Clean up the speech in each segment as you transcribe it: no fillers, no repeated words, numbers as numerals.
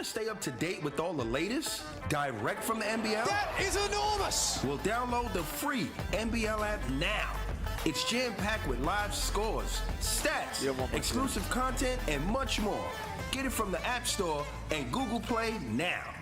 Stay up to date with all the latest direct from the NBL? That is enormous! Well, download the free NBL app now. It's jam-packed with live scores, stats, exclusive content, and much more. Get it from the App Store and Google Play now.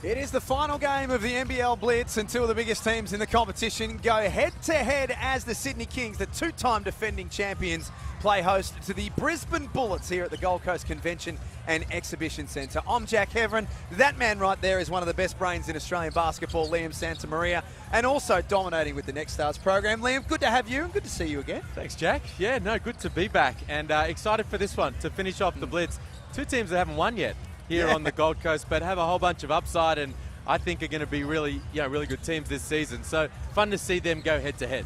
It is the final game of the NBL Blitz, and two of the biggest teams in the competition go head-to-head as the Sydney Kings, the two-time defending champions, play host to the Brisbane Bullets here at the Gold Coast Convention and Exhibition Centre. I'm Jack Heverin. That man right there is one of the best brains in Australian basketball, Liam Santamaria, and also dominating with the Next Stars program. Liam, good to have you and good to see you again. Thanks, Jack. Yeah, no, good to be back and excited for this one to finish off the Blitz. Two teams that haven't won yet here on the Gold Coast, but have a whole bunch of upside and I think are going to be really good teams this season. So fun to see them go head to head.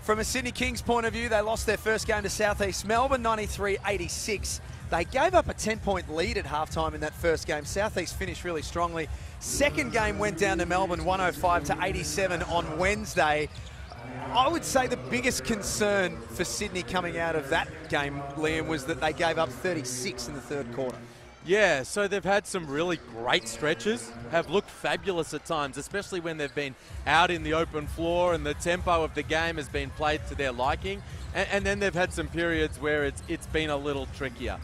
From a Sydney Kings point of view, they lost their first game to Southeast Melbourne, 93-86. They gave up a 10-point lead at halftime in that first game. Southeast finished really strongly. Second game went down to Melbourne, 105-87 on Wednesday. I would say the biggest concern for Sydney coming out of that game, Liam, was that they gave up 36 in the third quarter. Yeah, so they've had some really great stretches, have looked fabulous at times, especially when they've been out in the open floor and the tempo of the game has been played to their liking. And then they've had some periods where it's been a little trickier,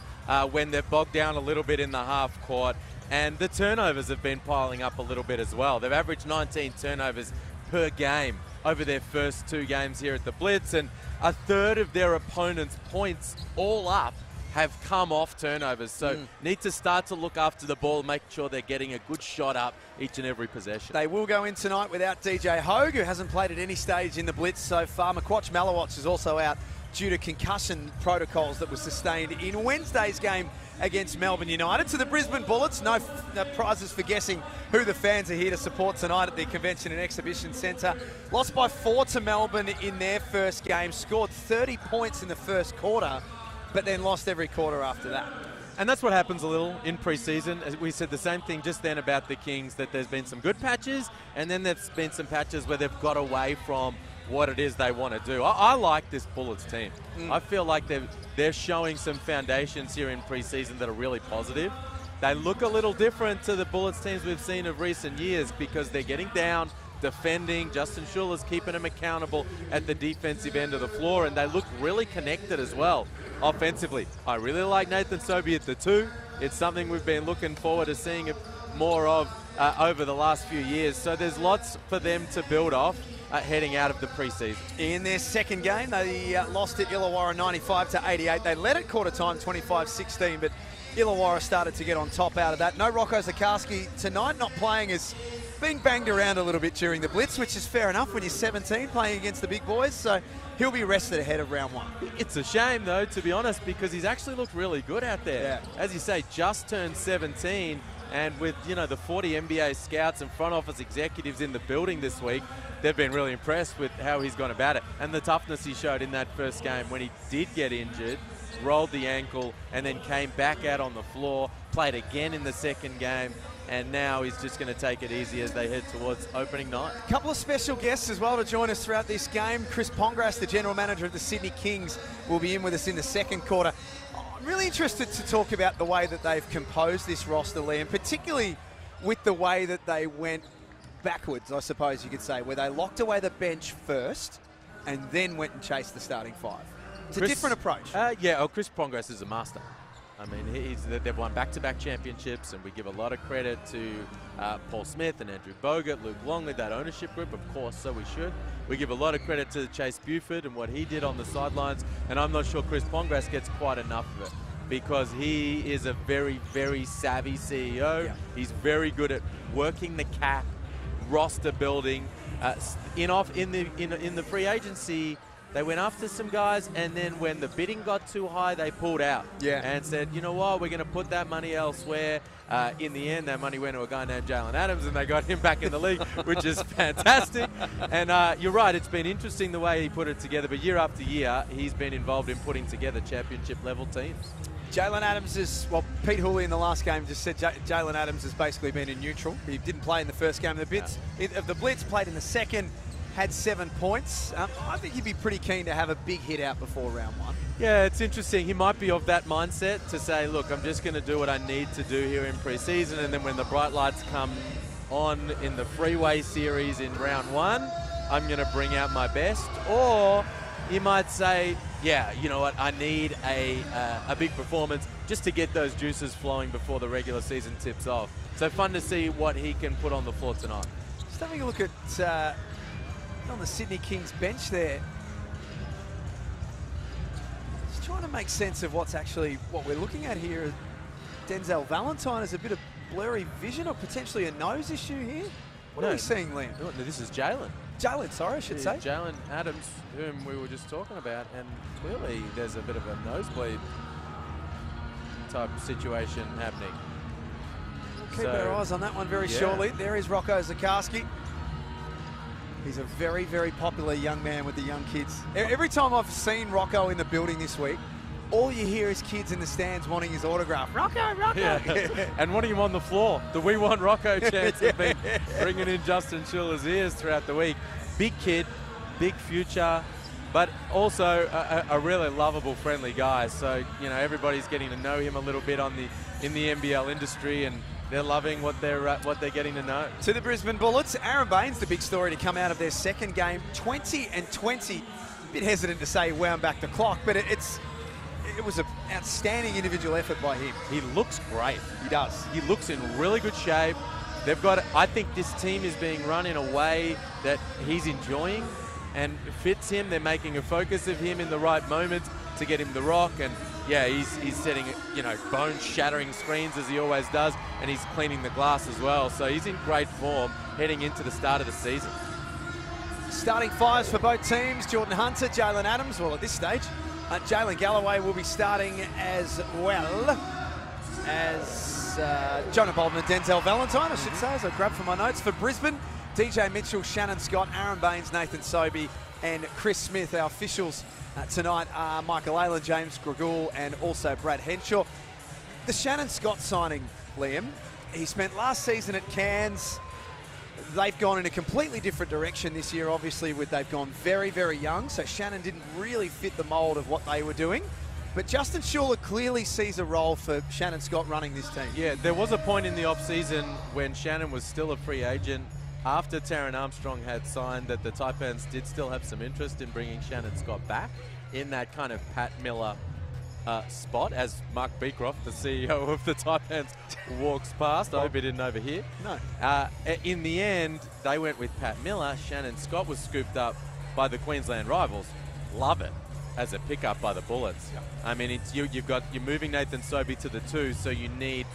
when they've bogged down a little bit in the half court, and the turnovers have been piling up a little bit as well. They've averaged 19 turnovers per game over their first two games here at the Blitz, and a third of their opponents' points all up have come off turnovers. So need to start to look after the ball, make sure they're getting a good shot up each and every possession. They will go in tonight without DJ Hogue, who hasn't played at any stage in the Blitz so far. McQuatch Malawatch is also out due to concussion protocols that were sustained in Wednesday's game against Melbourne United. To the Brisbane Bullets, no prizes for guessing who the fans are here to support tonight at the Convention and Exhibition Centre. Lost by 4 to Melbourne in their first game, scored 30 points in the first quarter, but then lost every quarter after that. And that's what happens a little in pre-season. As we said the same thing just then about the Kings, that there's been some good patches, and then there's been some patches where they've got away from what it is they want to do. I like this Bullets team. I feel like they're showing some foundations here in pre-season that are really positive. They look a little different to the Bullets teams we've seen of recent years because they're getting down, defending. Justin Schuller's keeping them accountable at the defensive end of the floor, and they look really connected as well offensively. I really like Nathan Sobey at the 2. It's something we've been looking forward to seeing more of over the last few years. So there's lots for them to build off heading out of the preseason. In their second game, they lost at Illawarra 95-88. They led at quarter time 25-16, but Illawarra started to get on top out of that. No Rocco Zukowski tonight, not playing, as being banged around a little bit during the Blitz, which is fair enough when you're 17 playing against the big boys, so he'll be rested ahead of round 1. It's a shame, though, to be honest, because he's actually looked really good out there. Yeah. As you say, just turned 17, and with, the 40 NBA scouts and front office executives in the building this week, they've been really impressed with how he's gone about it. And the toughness he showed in that first game when he did get injured, rolled the ankle, and then came back out on the floor, played again in the second game, and now he's just going to take it easy as they head towards opening night. A couple of special guests as well to join us throughout this game. Chris Pongras, the general manager of the Sydney Kings, will be in with us in the second quarter. I'm really interested to talk about the way that they've composed this roster, Liam, particularly with the way that they went backwards, I suppose you could say, where they locked away the bench first and then went and chased the starting five. It's a different approach. Chris Pongras is a master. I mean, they've won back-to-back championships, and we give a lot of credit to Paul Smith and Andrew Bogut, Luke Longley, that ownership group, of course, so we should. We give a lot of credit to Chase Buford and what he did on the sidelines, and I'm not sure Chris Pongras gets quite enough of it because he is a very, very savvy CEO. Yeah. He's very good at working the cap, roster building. In the free agency, they went after some guys, and then when the bidding got too high, they pulled out and said, you know what, we're going to put that money elsewhere. In the end, that money went to a guy named Jalen Adams, and they got him back in the league, which is fantastic. And you're right, it's been interesting the way he put it together, but year after year, he's been involved in putting together championship-level teams. Jalen Adams is, well, Pete Hooley in the last game just said Jalen Adams has basically been in neutral. He didn't play in the first game of the Blitz, played in the second, had 7 points. I think he'd be pretty keen to have a big hit out before round one. Yeah, it's interesting. He might be of that mindset to say, look, I'm just going to do what I need to do here in pre-season, and then when the bright lights come on in the freeway series in round one, I'm going to bring out my best. Or he might say, yeah, you know what, I need a big performance just to get those juices flowing before the regular season tips off. So fun to see what he can put on the floor tonight. Just having a look at on the Sydney Kings bench there. Just trying to make sense of what we're looking at here. Denzel Valentine has a bit of blurry vision or potentially a nose issue here. What are we seeing, Liam? No, this is Jalen. Jalen, sorry, I should say. Jalen Adams, whom we were just talking about, and clearly there's a bit of a nosebleed type situation happening. We'll keep our eyes on that one very shortly. There is Rocco Zakarski. He's a very, very popular young man with the young kids. Every time I've seen Rocco in the building this week, all you hear is kids in the stands wanting his autograph. Rocco, Rocco! Yeah. And wanting him on the floor. The We Want Rocco chants have been bringing in Justin Schiller's ears throughout the week. Big kid, big future, but also a really lovable, friendly guy. So, you know, everybody's getting to know him a little bit in the NBL industry, and they're loving what they're getting to know. To the Brisbane Bullets, Aaron Baines, the big story to come out of their second game, 20-20. A bit hesitant to say wound back the clock, but it was an outstanding individual effort by him. He looks great. He does. He looks in really good shape. I think this team is being run in a way that he's enjoying and fits him. They're making a focus of him in the right moments to get him the rock, and yeah, he's setting, you know, bone-shattering screens as he always does, and he's cleaning the glass as well. So he's in great form heading into the start of the season. Starting fives for both teams: Jordan Hunter, Jalen Adams. Well, at this stage, Jalen Galloway will be starting as well as Jonah Bolden and Denzel Valentine, I should say, as I grab from my notes. For Brisbane, DJ Mitchell, Shannon Scott, Aaron Baines, Nathan Sobey, and Chris Smith. Our officials tonight are Michael Aylan, James Gregool, and also Brad Henshaw. The Shannon Scott signing, Liam, he spent last season at Cairns. They've gone in a completely different direction this year, obviously, they've gone very, very young, so Shannon didn't really fit the mould of what they were doing. But Justin Schuller clearly sees a role for Shannon Scott running this team. Yeah, there was a point in the off-season when Shannon was still a free agent, after Taron Armstrong had signed, that the Taipans did still have some interest in bringing Shannon Scott back in that kind of Pat Miller spot, as Mark Beecroft, the CEO of the Taipans, walks past. I hope he didn't overhear. No. In the end, they went with Pat Miller. Shannon Scott was scooped up by the Queensland rivals. Love it as a pickup by the Bullets. Yep. I mean, you're moving Nathan Sobey to the 2, so you need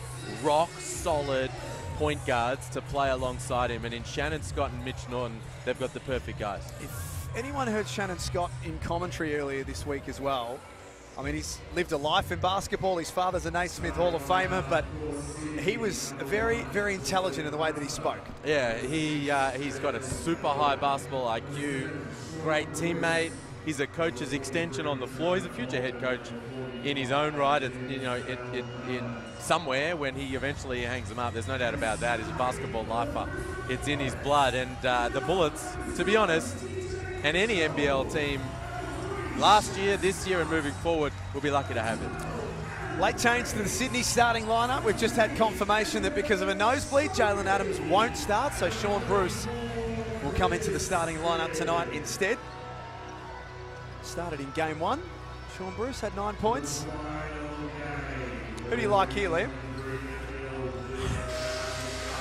rock solid point guards to play alongside him. And in Shannon Scott and Mitch Norton, they've got the perfect guys. If anyone heard Shannon Scott in commentary earlier this week as well, I mean, he's lived a life in basketball. His father's a Naismith Hall of Famer, but he was very, very intelligent in the way that he spoke. Yeah, he's got a super high basketball IQ, great teammate. He's a coach's extension on the floor. He's a future head coach in his own right, and you know, in somewhere when he eventually hangs them up. There's no doubt about that. He's a basketball lifer. It's in his blood, and the Bullets, to be honest, and any NBL team last year, this year, and moving forward, will be lucky to have it. Late change to the Sydney starting lineup. We've just had confirmation that because of a nosebleed, Jalen Adams won't start, so Sean Bruce will come into the starting lineup tonight instead. Started in game 1. Sean Bruce had 9 points. Who do you like here, Liam?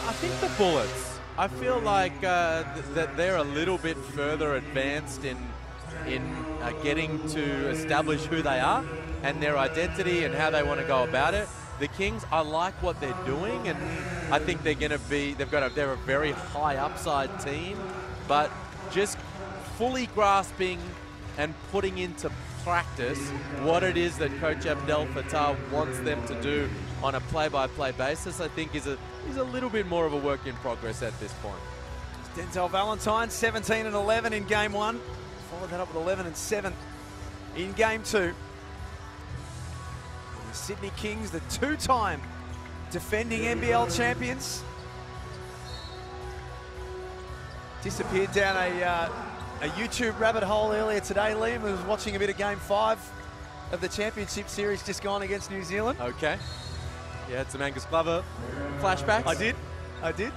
I think the Bullets. I feel like that they're a little bit further advanced in getting to establish who they are and their identity and how they want to go about it. The Kings, I like what they're doing, and I think they're going to be. They're a very high upside team, but just fully grasping and putting into practice what it is that Coach Abdel Fattah wants them to do on a play-by-play basis, I think is a little bit more of a work in progress at this point. Denzel Valentine, 17 and 11 in game 1. Followed that up with 11 and 7 in game 2. The Sydney Kings, the two-time defending NBL champions, disappeared down a YouTube rabbit hole earlier today, Liam. I was watching a bit of game 5 of the championship series just gone against New Zealand. Okay. You had some Angus Glover flashbacks? I did.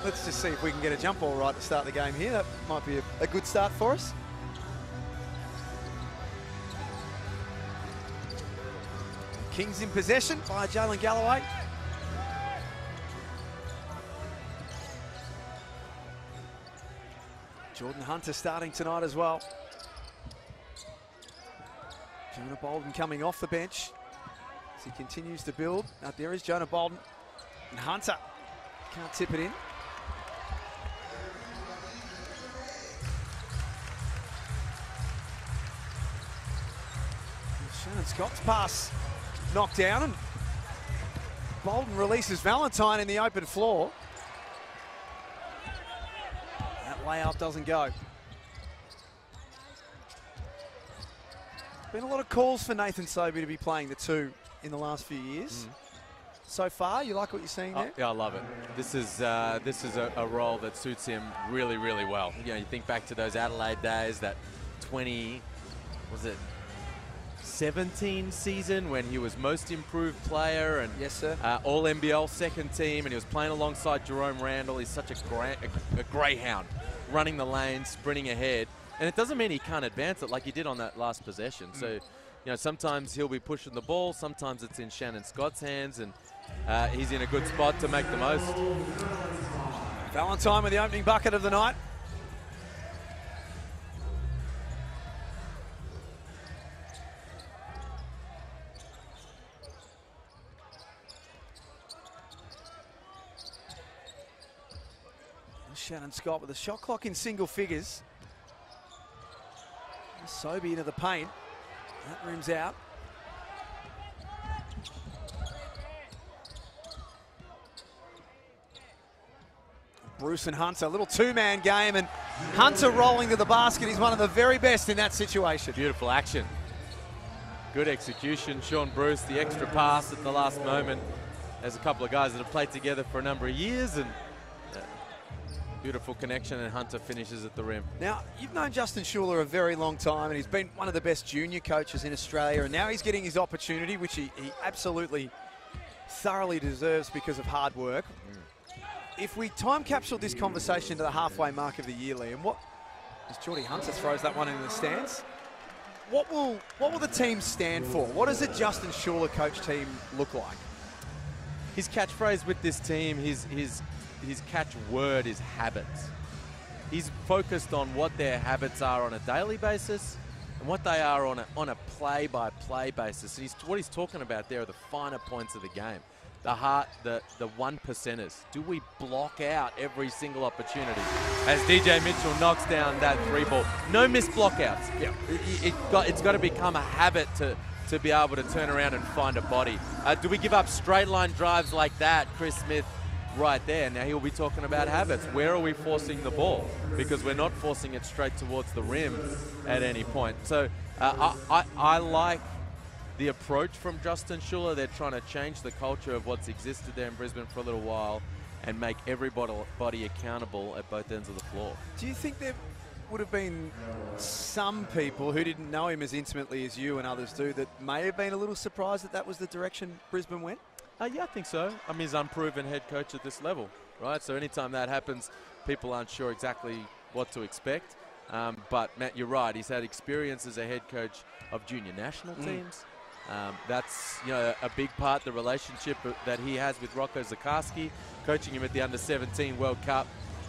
Let's just see if we can get a jump ball right to start the game here. That might be a good start for us. Kings in possession by Jalen Galloway. Jordan Hunter starting tonight as well. Jonah Bolden coming off the bench as he continues to build. Out there is Jonah Bolden. And Hunter can't tip it in. Shannon Scott's pass knocked down, and Bolden releases Valentine in the open floor. That layup doesn't go. Been a lot of calls for Nathan Sobey to be playing the 2 in the last few years. So far, you like what you're seeing there? Yeah, I love it. This is a role that suits him really, really well. You know, you think back to those Adelaide days, that 17 season when he was most improved player and yes, sir. All NBL second team, and he was playing alongside Jerome Randall. He's such a greyhound, running the lane, sprinting ahead. And it doesn't mean he can't advance it like he did on that last possession. So, you know, sometimes he'll be pushing the ball, sometimes it's in Shannon Scott's hands, and he's in a good spot to make the most. Valentine with the opening bucket of the night. Shannon Scott with a shot clock in single figures. Sobey into the paint. That rim's out. Bruce and Hunter, a little two-man game, and Hunter rolling to the basket. He's one of the very best in that situation. Beautiful action. Good execution. Sean Bruce, the extra pass at the last moment. There's a couple of guys that have played together for a number of years, and beautiful connection, and Hunter finishes at the rim. Now, you've known Justin Schuller a very long time, and he's been one of the best junior coaches in Australia, and now he's getting his opportunity, which he absolutely thoroughly deserves because of hard work. If we time capsule this conversation to the halfway mark of the year, Liam, as Geordie Hunter throws that one into the stands, what will the team stand for? What does a Justin Schuller coach team look like? His catchphrase with this team, his catchword is habits. He's focused on what their habits are on a daily basis and what they are on a play-by-play basis. And what he's talking about there are the finer points of the game. The one percenters. Do we block out every single opportunity? As DJ Mitchell knocks down that 3-ball. No missed blockouts. Yeah. It's got to become a habit to be able to turn around and find a body. Do we give up straight line drives like that, Chris Smith? Right there. Now he'll be talking about habits. Where are we forcing the ball? Because we're not forcing it straight towards the rim at any point. So I like the approach from Justin Schuller. They're trying to change the culture of what's existed there in Brisbane for a little while and make everybody accountable at both ends of the floor. Do you think there would have been some people who didn't know him as intimately as you and others do that may have been a little surprised that that was the direction Brisbane went? Yeah, I think so. I mean, he's an unproven head coach at this level, right? So anytime that happens, people aren't sure exactly what to expect. But, Matt, you're right. He's had experience as a head coach of junior national teams. That's, you know, a big part, the relationship that he has with Rocco Zakarsky, coaching him at the Under-17 World Cup.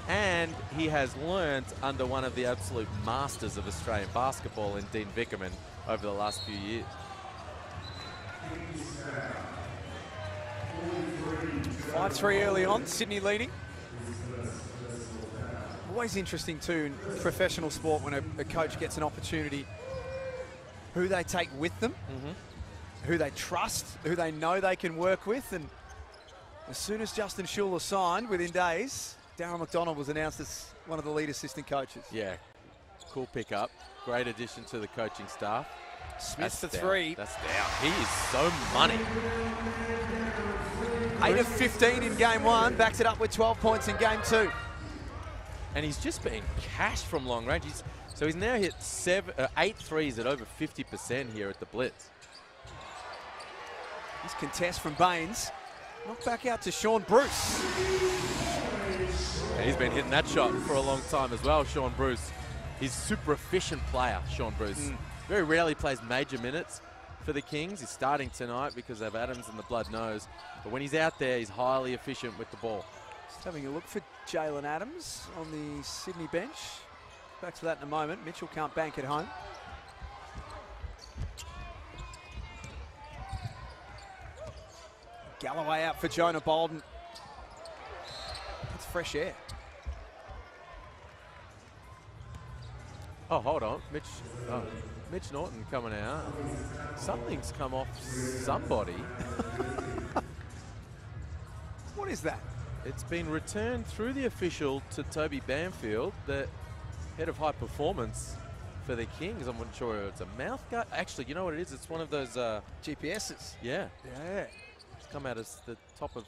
And he has learned under one of the absolute masters of Australian basketball in Dean Vickerman over the last few years. 5-3 early on, Sydney leading. Always interesting too in professional sport when a coach gets an opportunity, who they take with them, who they trust, who they know they can work with. And as soon as Justin Schuller signed, within days, Darryl McDonald was announced as one of the lead assistant coaches. Yeah, cool pickup. Great addition to the coaching staff. Smith for down. three. That's down. He is so money. 8 of 15 in game one, backs it up with 12 points in game two. And he's just been cashed from long range. So he's now hit 8 threes at over 50% here at the Blitz. This contest from Baines. Knocked back out to Sean Bruce. Yeah, he's been hitting that shot for a long time as well, Sean Bruce. He's a super efficient player, Sean Bruce. Very rarely plays major minutes for the Kings. He's starting tonight because of Adams and the blood nose. But when he's out there, he's highly efficient with the ball. Just having a look for Jalen Adams on the Sydney bench. Back to that in a moment. Mitchell can't bank at home. Galloway out for Jonah Bolden. That's fresh air. Oh, hold on. Mitch Norton coming out. Something's come off somebody. What is that? It's been returned through the official to Toby Banfield, the head of high performance for the Kings. I'm not sure if it's a mouth guard. Actually, you know what it is? It's one of those GPSs. Yeah. Yeah. It's come out as the top of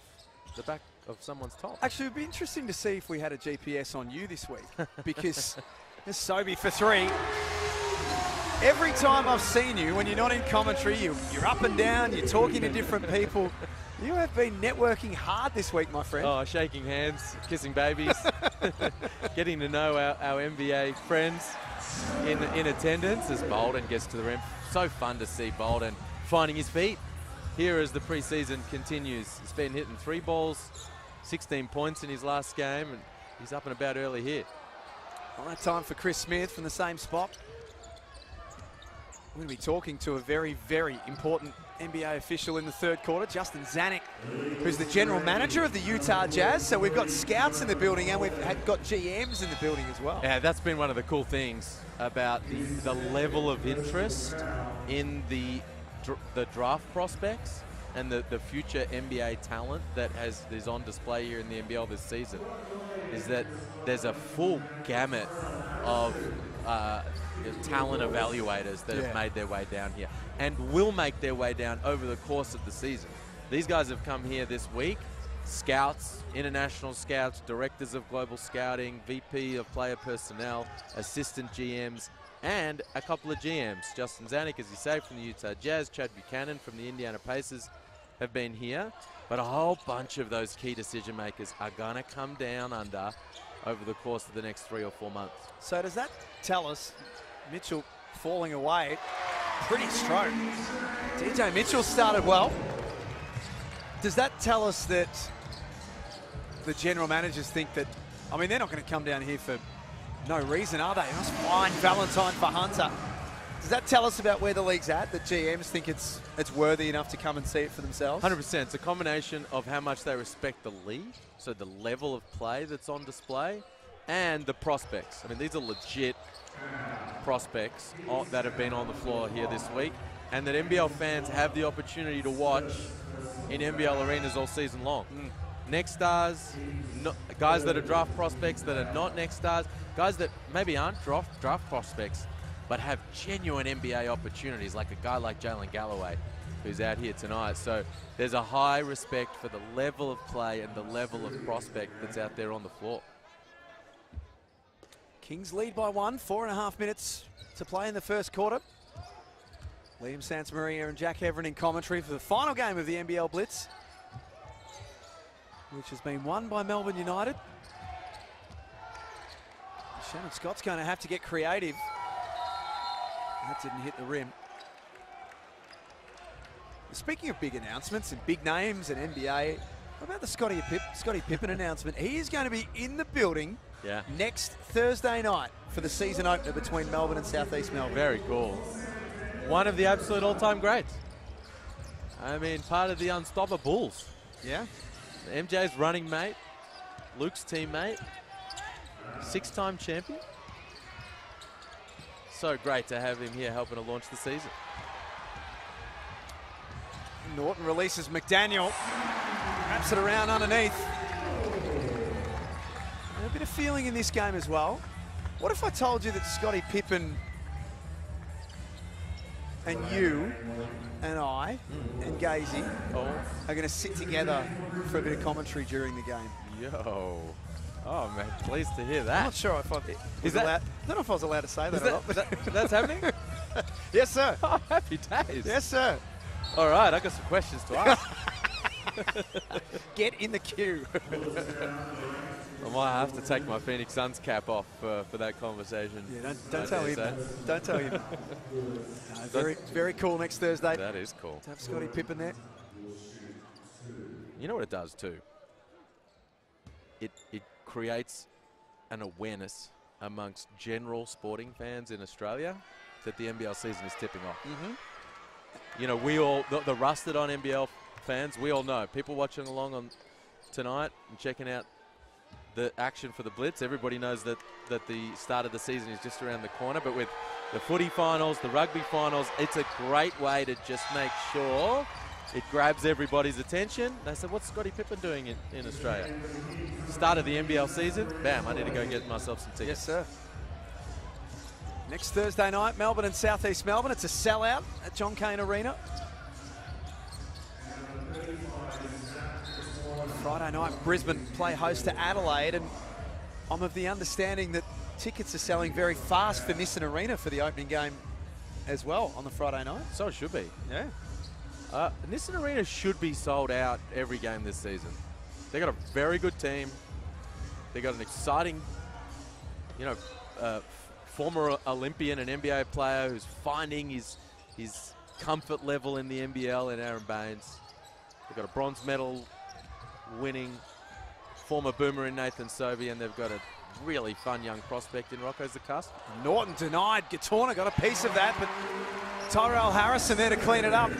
the back of someone's top. Actually, it'd be interesting to see if we had a GPS on you this week, because there's Sobey for three. Every time I've seen you, when you're not in commentary, you're up and down, you're talking to different people. You have been networking hard this week, my friend. Oh, shaking hands, kissing babies, getting to know our NBA friends in attendance as Bolden gets to the rim. So fun to see Bolden finding his feet here as the preseason continues. He's been hitting 3 balls, 16 points in his last game, and he's up and about early here. High time for Chris Smith from the same spot. We're going to be talking to a very, very important NBA official in the third quarter, Justin Zanuck, who's the general manager of the Utah Jazz. So we've got scouts in the building and we've got GMs in the building as well. Yeah, that's been one of the cool things about the level of interest in the draft prospects and the future NBA talent that is on display here in the NBL this season, is that there's a full gamut of talent evaluators that have made their way down here and will make their way down over the course of the season. These guys have come here this week, scouts, international scouts, directors of global scouting, VP of player personnel, assistant GMs, and a couple of GMs. Justin Zanuck, as you say, from the Utah Jazz, Chad Buchanan from the Indiana Pacers have been here, but a whole bunch of those key decision makers are gonna come down under over the course of the next 3 or 4 months. So does that tell us, Mitchell falling away, pretty stroke. DJ Mitchell started well. Does that tell us that the general managers think that, I mean, they're not going to come down here for no reason, are they? They must find Valentine for Hunter. Does that tell us about where the league's at, that GMs think it's worthy enough to come and see it for themselves? 100%. It's a combination of how much they respect the league, so the level of play that's on display, and the prospects. I mean, these are legit prospects that have been on the floor here this week, and that NBL fans have the opportunity to watch in NBL arenas all season long. Next stars, guys that are draft prospects that are not next stars, guys that maybe aren't draft prospects, but have genuine NBA opportunities, like a guy like Jalen Galloway, who's out here tonight. So there's a high respect for the level of play and the level of prospect that's out there on the floor. Kings lead by 1, 4.5 minutes to play in the first quarter. Liam Santamaria and Jack Everin in commentary for the final game of the NBL Blitz, which has been won by Melbourne United. Shannon Scott's going to have to get creative. That didn't hit the rim. Speaking of big announcements and big names and NBA, what about the Scottie Pippen announcement? He is going to be in the building next Thursday night for the season opener between Melbourne and Southeast Melbourne. Very cool. One of the absolute all-time greats. I mean, part of the Unstopper Bulls. Yeah. MJ's running mate, Luke's teammate, 6-time champion. So great to have him here helping to launch the season. Norton releases McDaniel, wraps it around underneath. And a bit of feeling in this game as well. What if I told you that Scottie Pippen and you and I and Gazy are going to sit together for a bit of commentary during the game? Yo. Oh, man, pleased to hear that. I'm not sure if I was allowed. I don't know if I was allowed to say that or not. That's happening? Yes, sir. Oh, happy days. Yes, sir. All right, I got some questions to ask. Get in the queue. I might have to take my Phoenix Suns cap off for that conversation. Yeah, don't tell him. Don't tell him. No, very cool next Thursday. That is cool. To have Scottie Pippen there. You know what it does too? It creates an awareness amongst general sporting fans in Australia that the NBL season is tipping off. You know, we all, the rusted on NBL fans, we all know. People watching along on tonight and checking out the action for the Blitz, everybody knows that the start of the season is just around the corner. But with the footy finals, the rugby finals, it's a great way to just make sure it grabs everybody's attention. They said, what's Scottie Pippen doing in Australia? Start of the NBL season, bam, I need to go get myself some tickets. Yes, sir. Next Thursday night, Melbourne and Southeast Melbourne. It's a sellout at John Cain Arena. Friday night, Brisbane play host to Adelaide, and I'm of the understanding that tickets are selling very fast for Nissan Arena for the opening game as well on the Friday night. So it should be. Yeah. Nissan Arena should be sold out every game this season. They got a very good team. They got an exciting, you know, former Olympian and NBA player who's finding his comfort level in the NBL in Aaron Baines. They've got a bronze medal winning former boomer in Nathan Sobey, and they've got a really fun young prospect in Rocco Zacusp. Norton denied. Gatorna got a piece of that, but Tyrell Harrison there to clean it up.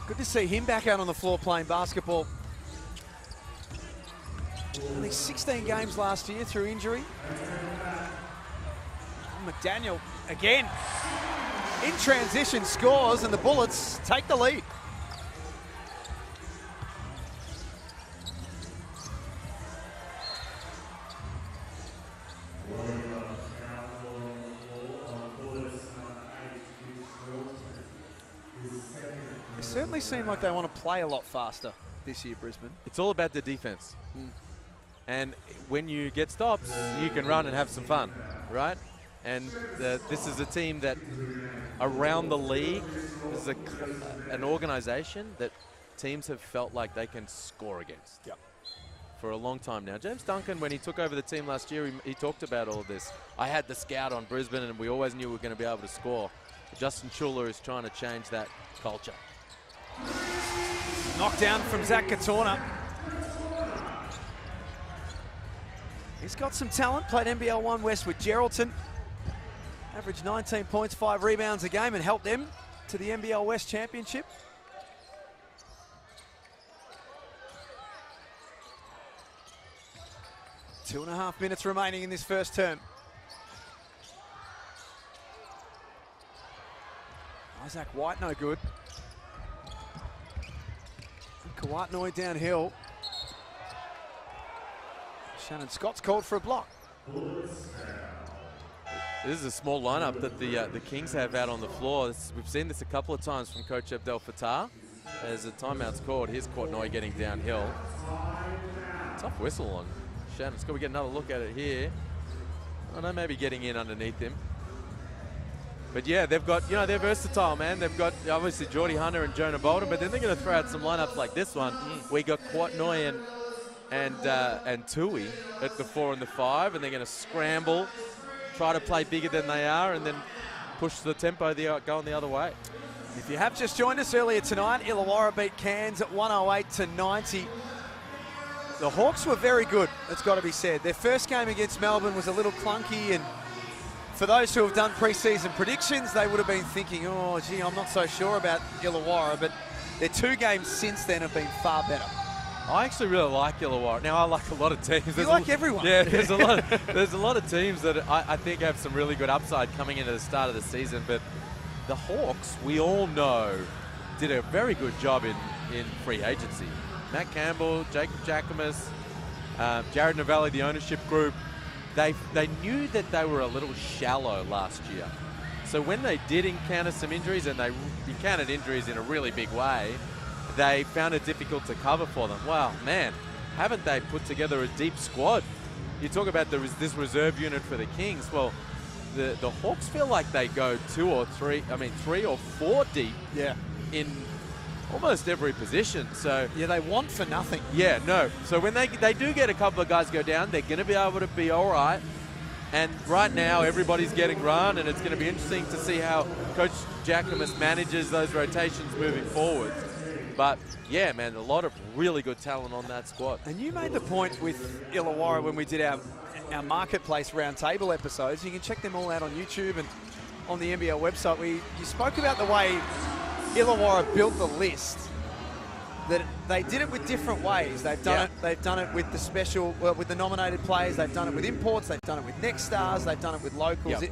Good to see him back out on the floor playing basketball. Only 16 games last year through injury. McDaniel again in transition scores, and the Bullets take the lead. They certainly seem like they want to play a lot faster this year, Brisbane. It's all about the defense. And when you get stops, you can run and have some fun, right? And this is a team that around the league, this is an organization that teams have felt like they can score against for a long time now. James Duncan, when he took over the team last year, he talked about all of this. I had the scout on Brisbane, and we always knew we were going to be able to score. Justin Schuller is trying to change that culture. Knockdown from Zach Gatorna. He's got some talent, played NBL 1 West with Geraldton. Averaged 19 points, 5 rebounds a game, and helped them to the NBL West Championship. Two and a half minutes remaining in this first term. Isaac White no good. Kawatnoy downhill. Shannon Scott's called for a block. This is a small lineup that the Kings have out on the floor. We've seen this a couple of times from Coach Abdel Fattah. As a timeout's called, here's Courtney getting downhill. Tough whistle on Shannon. Scott, we get another look at it here. I know, maybe getting in underneath him. But yeah, they've got, they're versatile, man. They've got obviously Geordie Hunter and Jonah Bolden, but then they're going to throw out some lineups like this one. We got Courtney and Tui at the 4 and the 5, and they're going to scramble, try to play bigger than they are, and then push the tempo going the other way. If you have just joined us earlier tonight, Illawarra beat Cairns at 108-90. The Hawks were very good, it's got to be said. Their first game against Melbourne was a little clunky, and for those who have done pre-season predictions, they would have been thinking, oh, gee, I'm not so sure about Illawarra, but their 2 games since then have been far better. I actually really like Illawarra. Now, I like a lot of teams. You like everyone. Yeah, there's a lot of teams that I think have some really good upside coming into the start of the season, but the Hawks, we all know, did a very good job in free agency. Matt Campbell, Jacob Jackamus, Jared Novelli, the ownership group, they knew that they were a little shallow last year. So when they did encounter some injuries, and they encountered injuries in a really big way, they found it difficult to cover for them. Wow, man, haven't they put together a deep squad? You talk about this reserve unit for the Kings. Well, the Hawks feel like they go 3 or 4 deep in almost every position. So yeah, they want for nothing. Yeah, no. So when they do get a couple of guys go down, they're going to be able to be all right. And right now, everybody's getting run, and it's going to be interesting to see how Coach Jackamus manages those rotations moving forward. But yeah, man, a lot of really good talent on that squad. And you made the point with Illawarra when we did our Marketplace Roundtable episodes. You can check them all out on YouTube and on the NBL website. You spoke about the way Illawarra built the list, that they did it with different ways. They've done it. They've done it with the with the nominated players. They've done it with imports. They've done it with next stars. They've done it with locals. Yep.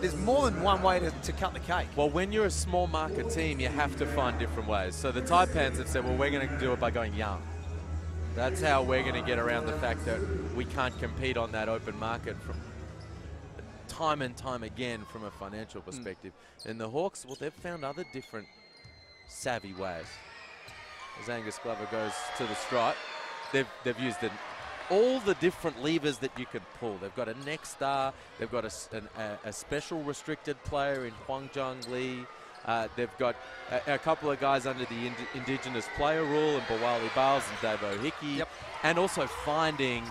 There's more than one way to cut the cake. Well, when you're a small market team, you have to find different ways. So the Taipans have said, well, we're going to do it by going young. That's how we're going to get around the fact that we can't compete on that open market from time and time again from a financial perspective. And the Hawks, well, they've found other different savvy ways. As Angus Glover goes to the stripe, they've used all the different levers that you can pull. They've got a next star. They've got a special restricted player in Huangjang Lee. They've got a couple of guys under the Indigenous player rule, and Bawali Bales and Dave O'Hickey. Yep. And also finding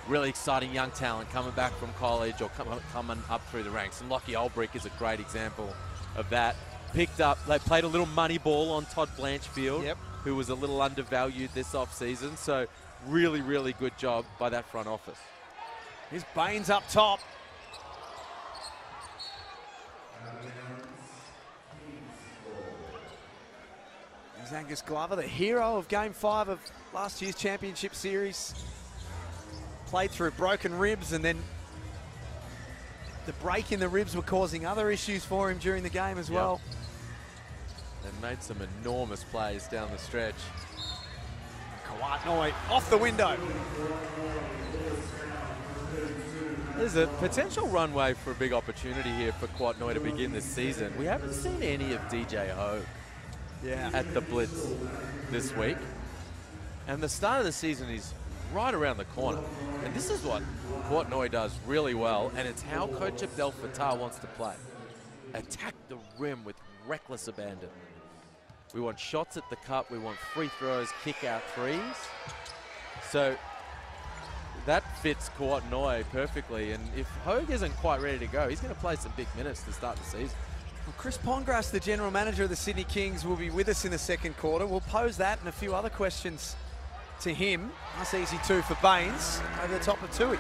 really exciting young talent coming back from college or coming up through the ranks. And Lockie Olbrich is a great example of that. They played a little money ball on Todd Blanchfield, who was a little undervalued this offseason. So really, really good job by that front office. Here's Baines up top. There's Angus Glover, the hero of Game 5 of last year's championship series. Played through broken ribs, and then the break in the ribs were causing other issues for him during the game as well. They've made some enormous plays down the stretch. Kawatnoi off the window. There's a potential runway for a big opportunity here for Kawatnoi to begin this season. We haven't seen any of DJ Ho at the Blitz this week. And the start of the season is right around the corner. And this is what Kawatnoi does really well, and it's how Coach Abdel Fattah wants to play. Attack the rim with reckless abandon. We want shots at the cup, we want free throws, kick-out threes. So that fits Kawatnoi perfectly, and if Hogue isn't quite ready to go, he's going to play some big minutes to start the season. Well, Chris Pongrass, the general manager of the Sydney Kings, will be with us in the second quarter. We'll pose that and a few other questions to him. Nice easy 2 for Baines over the top of Tui.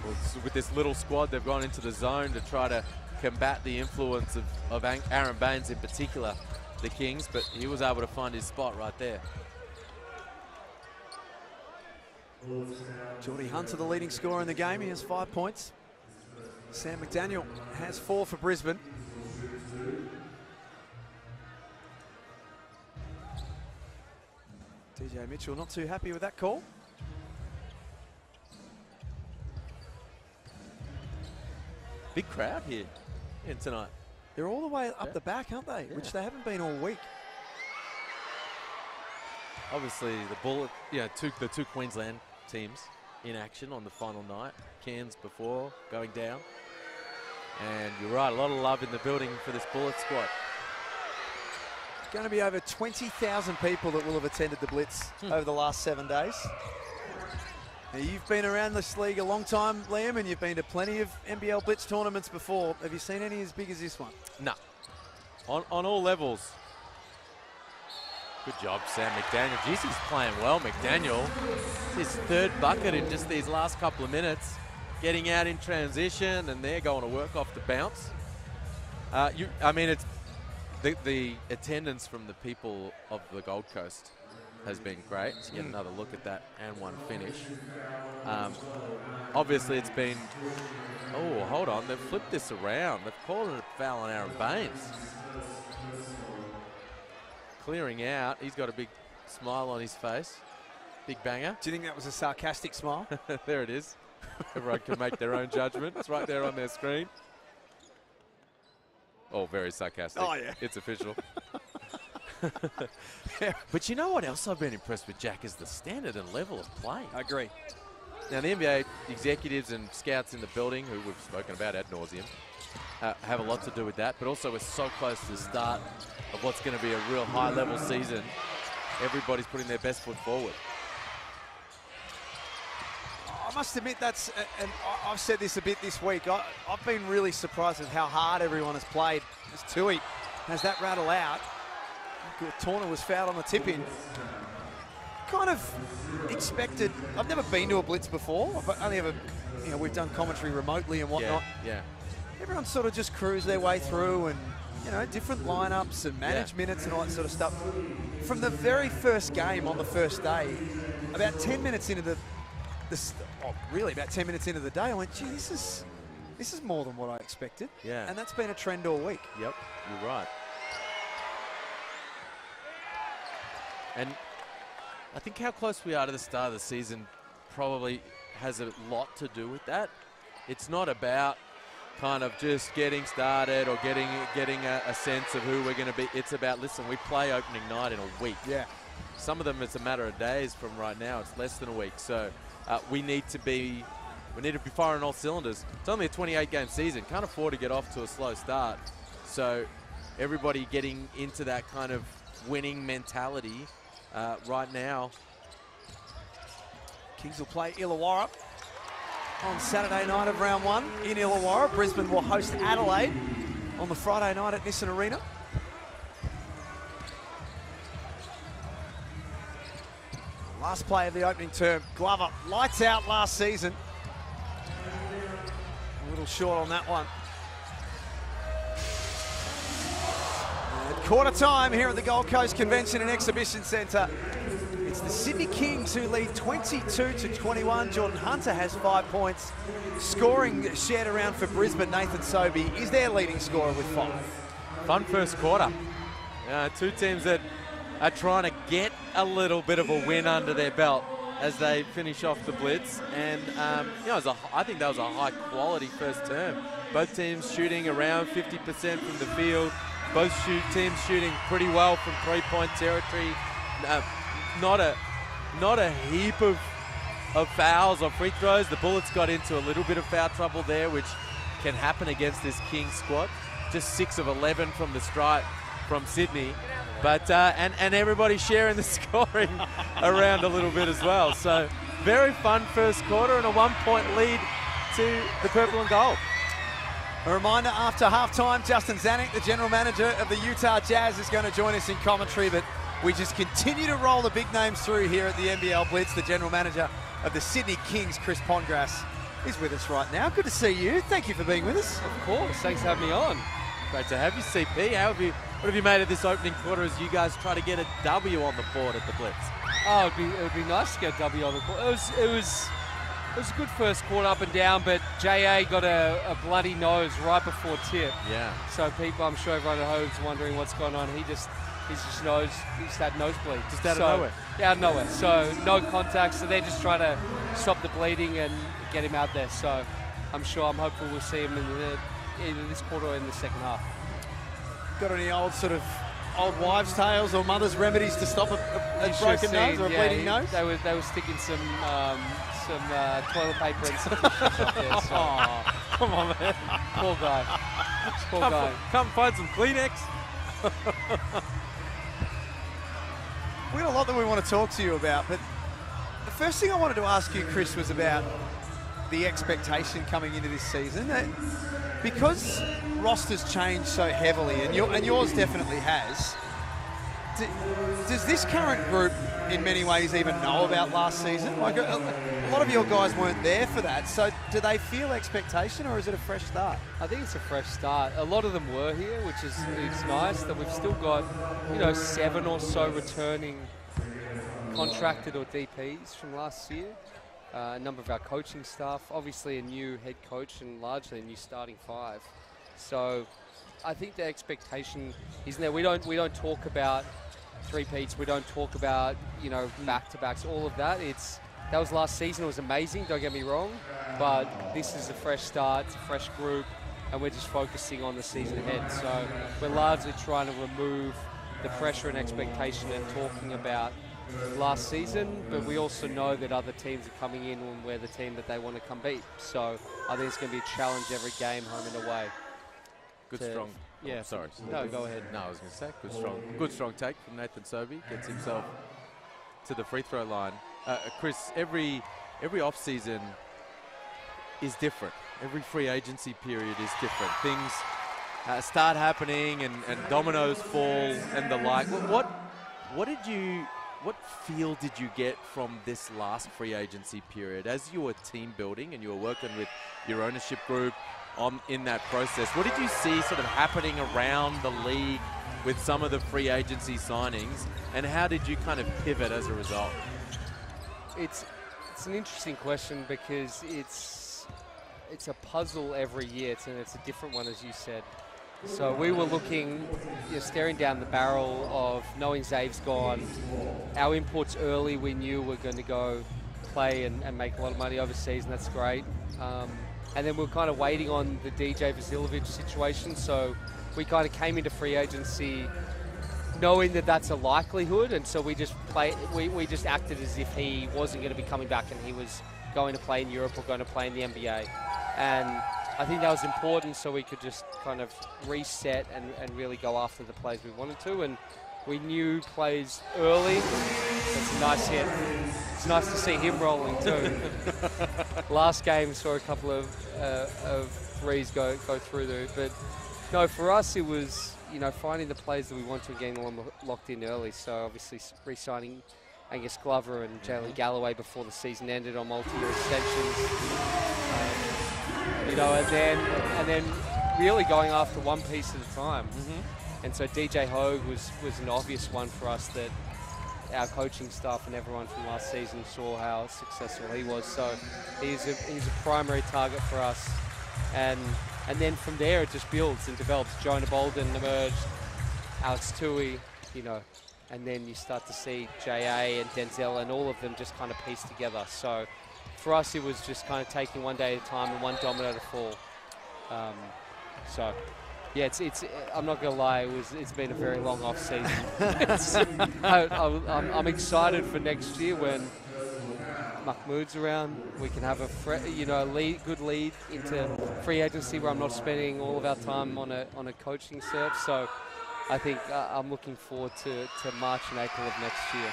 Well, with this little squad, they've gone into the zone to try to combat the influence of Aaron Baines in particular, the Kings, but he was able to find his spot right there. Geordie Hunter, the leading scorer in the game. He has 5 points. Sam McDaniel has 4 for Brisbane. DJ Mitchell not too happy with that call. big crowd here tonight. They're all the way up the back, aren't they? Yeah. Which they haven't been all week. Obviously, the Bullet, the two Queensland teams in action on the final night. Cairns before going down. And you're right, a lot of love in the building for this Bullet squad. Going to be over 20,000 people that will have attended the Blitz over the last 7 days. Now, you've been around this league a long time, Liam, and you've been to plenty of NBL Blitz tournaments before. Have you seen any as big as this one? No. On all levels. Good job, Sam McDaniel. Jeez, he's playing well, McDaniel. His third bucket in just these last couple of minutes. Getting out in transition, and they're going to work off the bounce. It's the attendance from the people of the Gold Coast has been great. To get another look at that and one finish. Obviously, it's been... Oh, hold on. They've flipped this around. They've called it a foul on Aaron Baines. Clearing out. He's got a big smile on his face. Big banger. Do you think that was a sarcastic smile? There it is. Everyone can make their own judgment. It's right there on their screen. Oh, very sarcastic. Oh, yeah. It's official. But you know what else I've been impressed with, Jack, is the standard and level of play. I agree. Now, the NBA executives and scouts in the building, who we've spoken about ad nauseum, have a lot to do with that. But also, we're so close to the start of what's going to be a real high-level season. Everybody's putting their best foot forward. I must admit and I've said this a bit this week, I've been really surprised at how hard everyone has played. As Tui has that rattle out. Torner was fouled on the tip-in. Kind of expected, I've never been to a Blitz before. I've only ever, we've done commentary remotely and whatnot. Yeah. Everyone sort of just cruised their way through and, different lineups and managed minutes and all that sort of stuff. From the very first game on the first day, about 10 minutes into about 10 minutes into the day, I went, gee, this is more than what I expected. Yeah. And that's been a trend all week. Yep, you're right. And I think how close we are to the start of the season probably has a lot to do with that. It's not about kind of just getting started or getting a sense of who we're going to be. It's about, listen, we play opening night in a week. Yeah. Some of them it's a matter of days from right now. It's less than a week. So we need to be firing all cylinders. It's only a 28-game season. Can't afford to get off to a slow start. So everybody getting into that kind of winning mentality right now. Kings will play Illawarra on Saturday night of round one in Illawarra. Brisbane will host Adelaide on the Friday night at Nissan Arena. Last play of the opening term. Glover, lights out last season. A little short on that one. At quarter time here at the Gold Coast Convention and Exhibition Centre. It's the Sydney Kings who lead 22-21. Jordan Hunter has 5 points. Scoring shared around for Brisbane. Nathan Sobey is their leading scorer with 5. Fun first quarter. Two teams that are trying to get a little bit of a win under their belt as they finish off the Blitz. And, I think that was a high-quality first term. Both teams shooting around 50% from the field. Both teams shooting pretty well from three-point territory. Not a heap of fouls or free throws. The Bullets got into a little bit of foul trouble there, which can happen against this Kings squad. Just 6 of 11 from the stripe from Sydney. But and everybody sharing the scoring around a little bit as well. So very fun first quarter and a 1-point lead to the purple and gold. A reminder, after halftime, Justin Zanuck, the general manager of the Utah Jazz, is going to join us in commentary, but we just continue to roll the big names through here at the NBL Blitz. The general manager of the Sydney Kings, Chris Pondgrass, is with us right now. Good to see you. Thank you for being with us. Of course. Thanks for having me on. Great to have you, CP. What have you made of this opening quarter as you guys try to get a W on the board at the Blitz? Oh, it would be nice to get a W on the board. It was a good first quarter up and down, but JA got a bloody nose right before tip. Yeah. So people, I'm sure everyone at home is wondering what's going on. He's just had nosebleed. Just out of nowhere? Yeah, out of nowhere. So no contact. So they're just trying to stop the bleeding and get him out there. So I'm hopeful we'll see him in either this quarter or in the second half. Got any old wives' tales or mothers' remedies to stop a broken nose or a bleeding nose? They were sticking some toilet paper and some tissues up there. So. Oh, come on, man. Poor guy. Poor guy. Come find some Kleenex. We got a lot that we want to talk to you about, but the first thing I wanted to ask you, Chris, was about the expectation coming into this season. Because rosters change so heavily, and yours definitely has, does this current group in many ways even know about last season? Like a lot of your guys weren't there for that, so do they feel expectation, or is it a fresh start? I think it's a fresh start. A lot of them were here, which is nice, that we've still got 7 or so returning contracted or DPs from last year. A number of our coaching staff, obviously a new head coach and largely a new starting 5. So I think the expectation isn't there. We don't talk about three-peats. We don't talk about back-to-backs. All of that. That was last season. It was amazing. Don't get me wrong, but this is a fresh start. It's a fresh group, and we're just focusing on the season ahead. So we're largely trying to remove the pressure and expectation and talking about last season, but we also know that other teams are coming in and we're the team that they want to come beat. So I think it's going to be a challenge every game, home and away. Strong. Yeah. Oh, sorry. No, go ahead. No, I was going to say good strong take from Nathan Sobey. Gets himself to the free throw line. Chris, every off season is different. Every free agency period is different. Things start happening and dominoes fall and the like. What feel did you get from this last free agency period as you were team building and you were working with your ownership group in that process? What did you see sort of happening around the league with some of the free agency signings, and how did you kind of pivot as a result? It's an interesting question because it's a puzzle every year, and it's a different one, as you said. So we were looking, staring down the barrel of knowing Zave's gone. Our imports early, we knew we're going to go play and make a lot of money overseas, and that's great. And then we were kind of waiting on the DJ Vasiljevic situation. So we kind of came into free agency knowing that that's a likelihood, and so we just acted as if he wasn't going to be coming back and he was going to play in Europe or going to play in the NBA. And I think that was important so we could just kind of reset and really go after the plays we wanted to. And we knew plays early. It's a nice hit. It's nice to see him rolling too. Last game saw a couple of threes go through there. But no, for us it was finding the plays that we want to get locked in early. So obviously re-signing Angus Glover and Jalen Galloway before the season ended on multi-year extensions. And then really going after one piece at a time. And so DJ Hogue was an obvious one for us that our coaching staff and everyone from last season saw how successful he was. So he's a primary target for us. And then from there it just builds and develops. Jonah Bolden emerged, Alex Tui, and then you start to see J.A. and Denzel and all of them just kind of piece together. So for us, it was just kind of taking one day at a time and one domino to fall. I'm not gonna lie, it's been a very long off season. I'm excited for next year when Mahmoud's around. We can have a good lead into free agency where I'm not spending all of our time on a coaching search. So I think I'm looking forward to March and April of next year.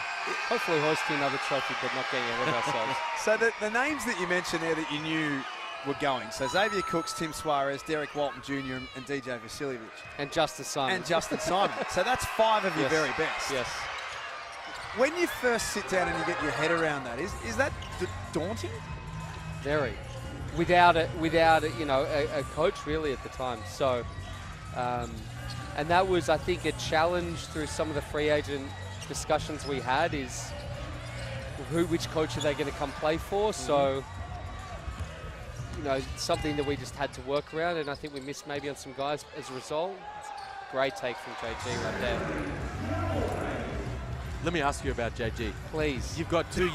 Hopefully hosting another trophy, but not getting ahead of ourselves. So the names that you mentioned there that you knew were going. So Xavier Cooks, Tim Suarez, Derek Walton Jr. and DJ Vasiljevic. And Justin Simon. So that's 5 of your very best. Yes. When you first sit down and you get your head around that, is that daunting? Very. Without a coach really at the time. So, and that was, I think, a challenge through some of the free agent discussions we had is which coach are they going to come play for? So, something that we just had to work around, and I think we missed maybe on some guys as a result. Great take from JG right there. Let me ask you about JG. Please. You've got two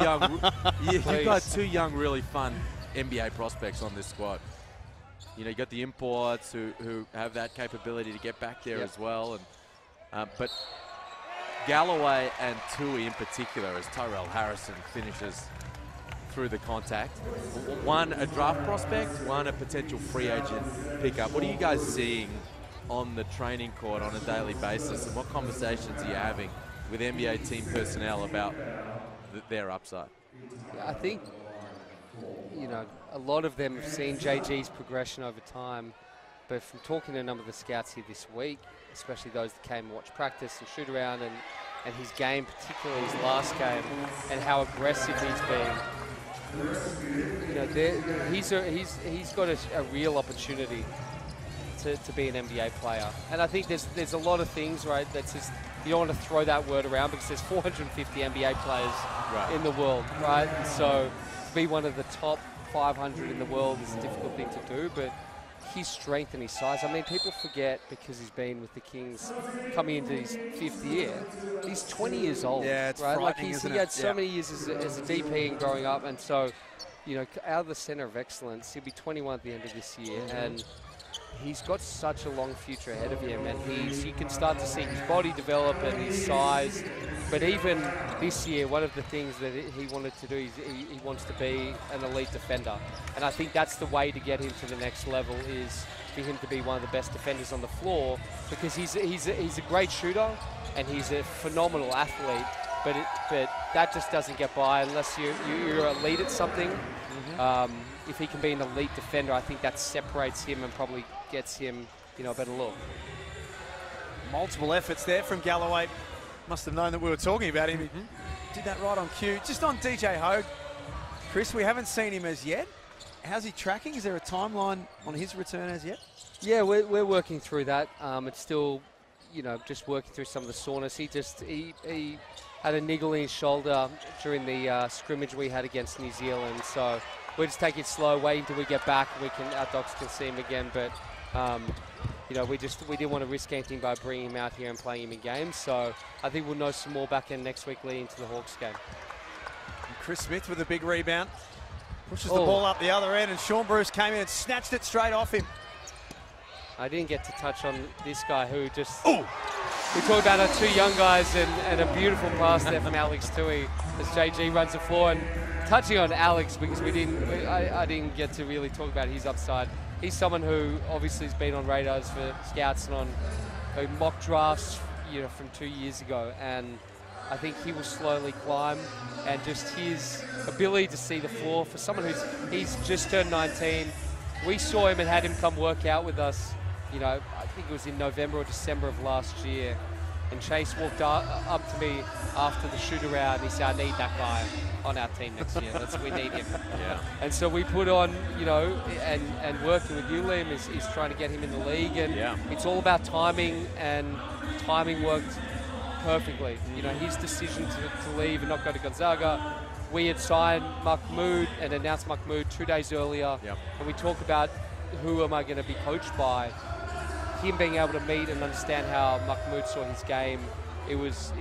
young, really fun NBA prospects on this squad. you know, you got the imports who have that capability to get back there as well. And but Galloway and Tui in particular, as Tyrell Harrison finishes through the contact. One a draft prospect, one a potential free agent pickup. What are you guys seeing on the training court on a daily basis, and what conversations are you having with NBA team personnel about their upside? Yeah, I think, you know, a lot of them have seen JG's progression over time, but from talking to a number of the scouts here this week, especially those that came and watched practice and shoot around, and his game, particularly his last game, and how aggressive he's been. You know, he's got a real opportunity to be an NBA player. And I think there's a lot of things, right, that's just, you don't want to throw that word around because there's 450 NBA players in the world, right? And so to be one of the top 500 in the world is a difficult thing to do, but his strength and his size, I mean, people forget because he's been with the Kings coming into his 5th year. He's 20 years old, it's right? Like frightening, he isn't had it? so many years as a DP and growing up, and so, you know, out of the center of excellence, he'll be 21 at the end of this year, and he's got such a long future ahead of him, and you can start to see his body develop and his size. But even this year, one of the things that he wanted to do is he wants to be an elite defender. And I think that's the way to get him to the next level, is for him to be one of the best defenders on the floor, because he's a great shooter and he's a phenomenal athlete. But that just doesn't get by unless you're elite at something. If he can be an elite defender, I think that separates him and probably gets him, you know, a better look. Multiple efforts there from Galloway. Must have known that we were talking about him. Did that right on cue. Just on DJ Hogue, Chris, we haven't seen him as yet. How's he tracking? Is there a timeline on his return as yet? Yeah, we're working through that. It's still, you know, just working through some of the soreness. He had a niggle in his shoulder during the scrimmage we had against New Zealand. So we're just taking it slow, waiting until we get back and our docs can see him again. But you know, we didn't want to risk anything by bringing him out here and playing him in games. So I think we'll know some more back in next week leading to the Hawks game. And Chris Smith with a big rebound. Pushes the ball up the other end, and Sean Bruce came in and snatched it straight off him. I didn't get to touch on this guy who just... We talk about our two young guys and a beautiful pass there from Alex Tui as JG runs the floor. And touching on Alex, because I didn't get to really talk about his upside. He's someone who obviously has been on radars for scouts and on mock drafts, you know, from 2 years ago. And I think he will slowly climb, and just his ability to see the floor for someone he's just turned 19. We saw him and had him come work out with us, you know, I think it was in November or December of last year. And Chase walked up to me after the shoot around and he said, I need that guy on our team next year. We need him. Yeah. And so we put on, you know, and working with you, Liam, is trying to get him in the league. And it's all about timing, and timing worked perfectly. You know, his decision to leave and not go to Gonzaga. We had signed Mahmoud and announced Mahmoud 2 days earlier. And we talked about who am I going to be coached by. Him being able to meet and understand how Mahmoud saw his game, it was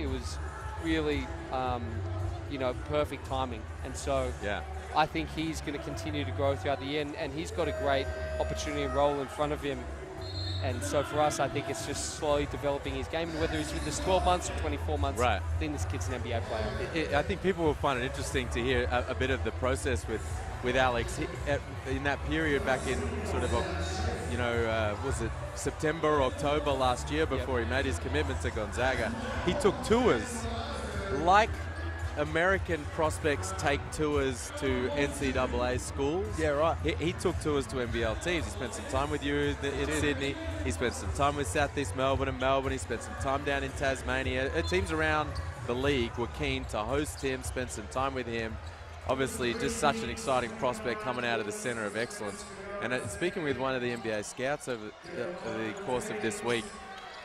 really, you know, perfect timing. And so I think he's going to continue to grow throughout the year, and he's got a great opportunity and role in front of him. And so for us, I think it's just slowly developing his game. And whether it's with this 12 months or 24 months, I think this kid's an NBA player. I think people will find it interesting to hear a bit of the process with Alex. In that period back in sort of, you know, was it September, October last year before he made his commitment to Gonzaga, he took tours like American prospects take tours to NCAA schools. Yeah, right. He took tours to NBL teams. He spent some time with you in Sydney. He spent some time with Southeast Melbourne and Melbourne. He spent some time down in Tasmania. Teams around the league were keen to host him, spend some time with him. Obviously, just such an exciting prospect coming out of the center of excellence. And speaking with one of the NBA scouts over the course of this week,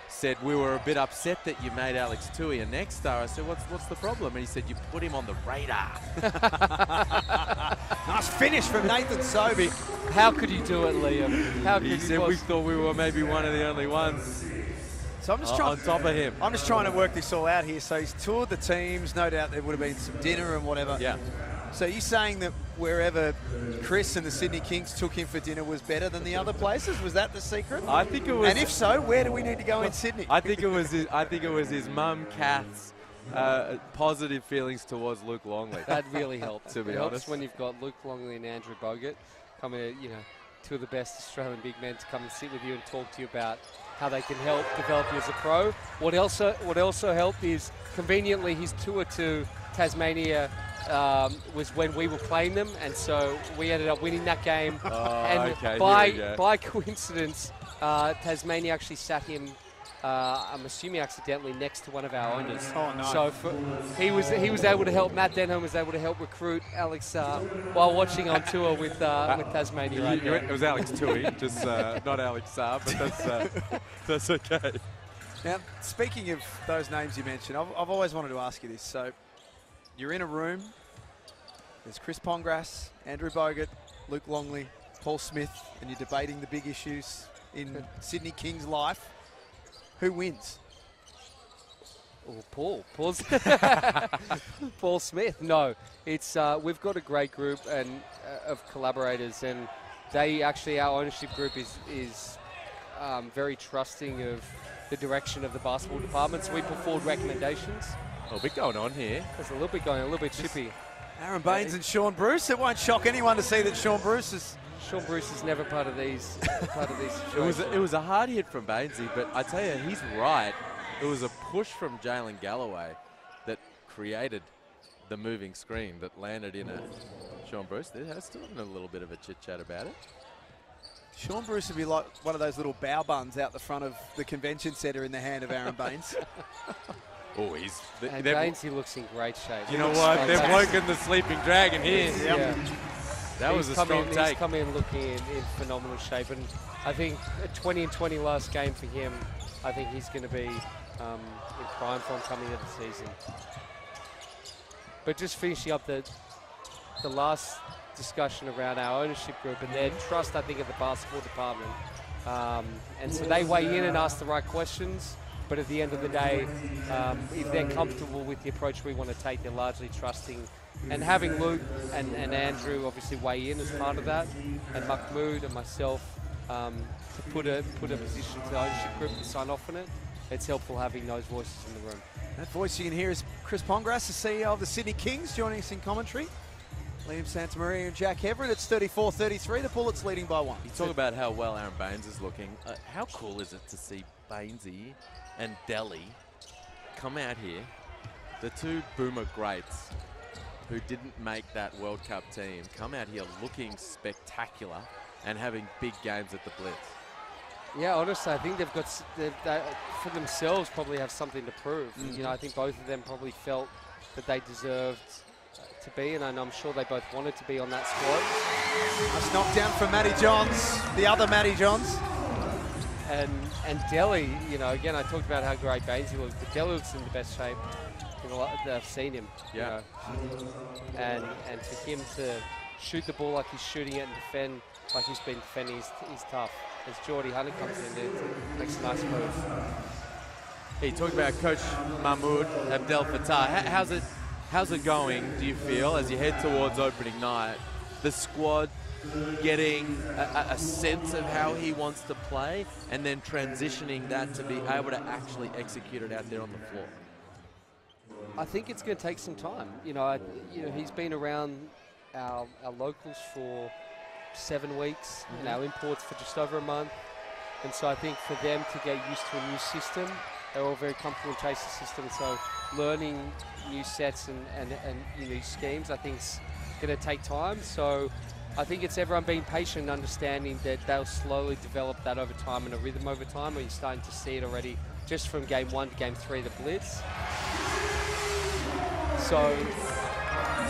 said we were a bit upset that you made Alex Tui a next star. I said, what's the problem? And he said, you put him on the radar. Nice finish from Nathan Sobey. How could you do it, Liam? How could he said we thought we were maybe one of the only ones. So I'm just trying on top of him. I'm just trying to work this all out here. So he's toured the teams. No doubt there would have been some dinner and whatever. Yeah. So are you saying that wherever Chris and the Sydney Kings took him for dinner was better than the other places? Was that the secret? I think it was. And if so, where do we need to go in Sydney? I think it was his mum, Kath's positive feelings towards Luke Longley. That really helped. To be it helps honest, when you've got Luke Longley and Andrew Bogut coming, two of the best Australian big men to come and sit with you and talk to you about how they can help develop you as a pro. What also helped is conveniently his tour to Tasmania was when we were playing them, and so we ended up winning that game. And by coincidence, Tasmania actually sat him, I'm assuming accidentally, next to one of our owners. Oh, no. So he was able to help. Matt Denholm was able to help recruit Alex while watching on tour with Tasmania. Right there. It was Alex Tui, just not Alex Saab, but that's okay. Now, speaking of those names you mentioned, I've always wanted to ask you this. So you're in a room, there's Chris Pongrass, Andrew Bogut, Luke Longley, Paul Smith, and you're debating the big issues in Sydney Kings life. Who wins? Oh, Paul's Paul Smith. No, it's we've got a great group and of collaborators, and they actually, our ownership group is very trusting of the direction of the basketball department. So we put forward recommendations. A little bit going on here. There's a little bit going, a little bit chippy. Aaron Baines and Sean Bruce. It won't shock anyone to see that Sean Bruce is never part of these situations. It was a hard hit from Bainesy, but I tell you, he's right. It was a push from Jalen Galloway that created the moving screen that landed in a Sean Bruce. There's still a little bit of a chit-chat about it. Sean Bruce would be like one of those little bow buns out the front of the convention centre in the hand of Aaron Baines. Oh, Bainesy looks in great shape. You know what? They're bloking the sleeping dragon here. Yep. Yeah. That was a strong take. He's come in looking in phenomenal shape, and I think a 20-20 last game for him, I think he's going to be in prime form coming into the season. But just finishing up the last discussion around our ownership group and their trust, I think, of the basketball department. And so they weigh in and ask the right questions, but at the end of the day, if they're comfortable with the approach we want to take, they're largely trusting. And having Luke and Andrew obviously weigh in as part of that, and Mahmood and myself to put a position to the ownership group to sign off on it, it's helpful having those voices in the room. That voice you can hear is Chris Pongrass, the CEO of the Sydney Kings, joining us in commentary. Liam Santamaria and Jack Everett. It's 34-33. The Bullets leading by 1. You talk about how well Aaron Baines is looking. How cool is it to see Bainesy and Delhi come out here, the two Boomer greats who didn't make that World Cup team, come out here looking spectacular and having big games at the Blitz? Yeah, honestly, I think they for themselves probably have something to prove. Mm-hmm. I think both of them probably felt that they deserved to be, and I'm sure they both wanted to be on that squad. Nice knockdown from Matty Johns, the other Matty Johns. And Delhi, again, I talked about how great Bainesy looks, but Delhi looks in the best shape that I've seen him. Yeah. And for him to shoot the ball like he's shooting it and defend like he's been defending, he's tough. As Geordie Hunter comes in there, makes a nice move. He talked about Coach Mahmood Abdel Fattah. How's it going, do you feel, as you head towards opening night? The squad getting a sense of how he wants to play and then transitioning that to be able to actually execute it out there on the floor? I think it's going to take some time. He's been around our locals for 7 weeks, and our imports for just over a month. And so I think for them to get used to a new system, they're all very comfortable in chasing system. So learning new sets and new schemes, I think is going to take time. So I think it's everyone being patient and understanding that they'll slowly develop that over time and a rhythm over time, where you're starting to see it already just from game 1 to game 3, the Blitz. So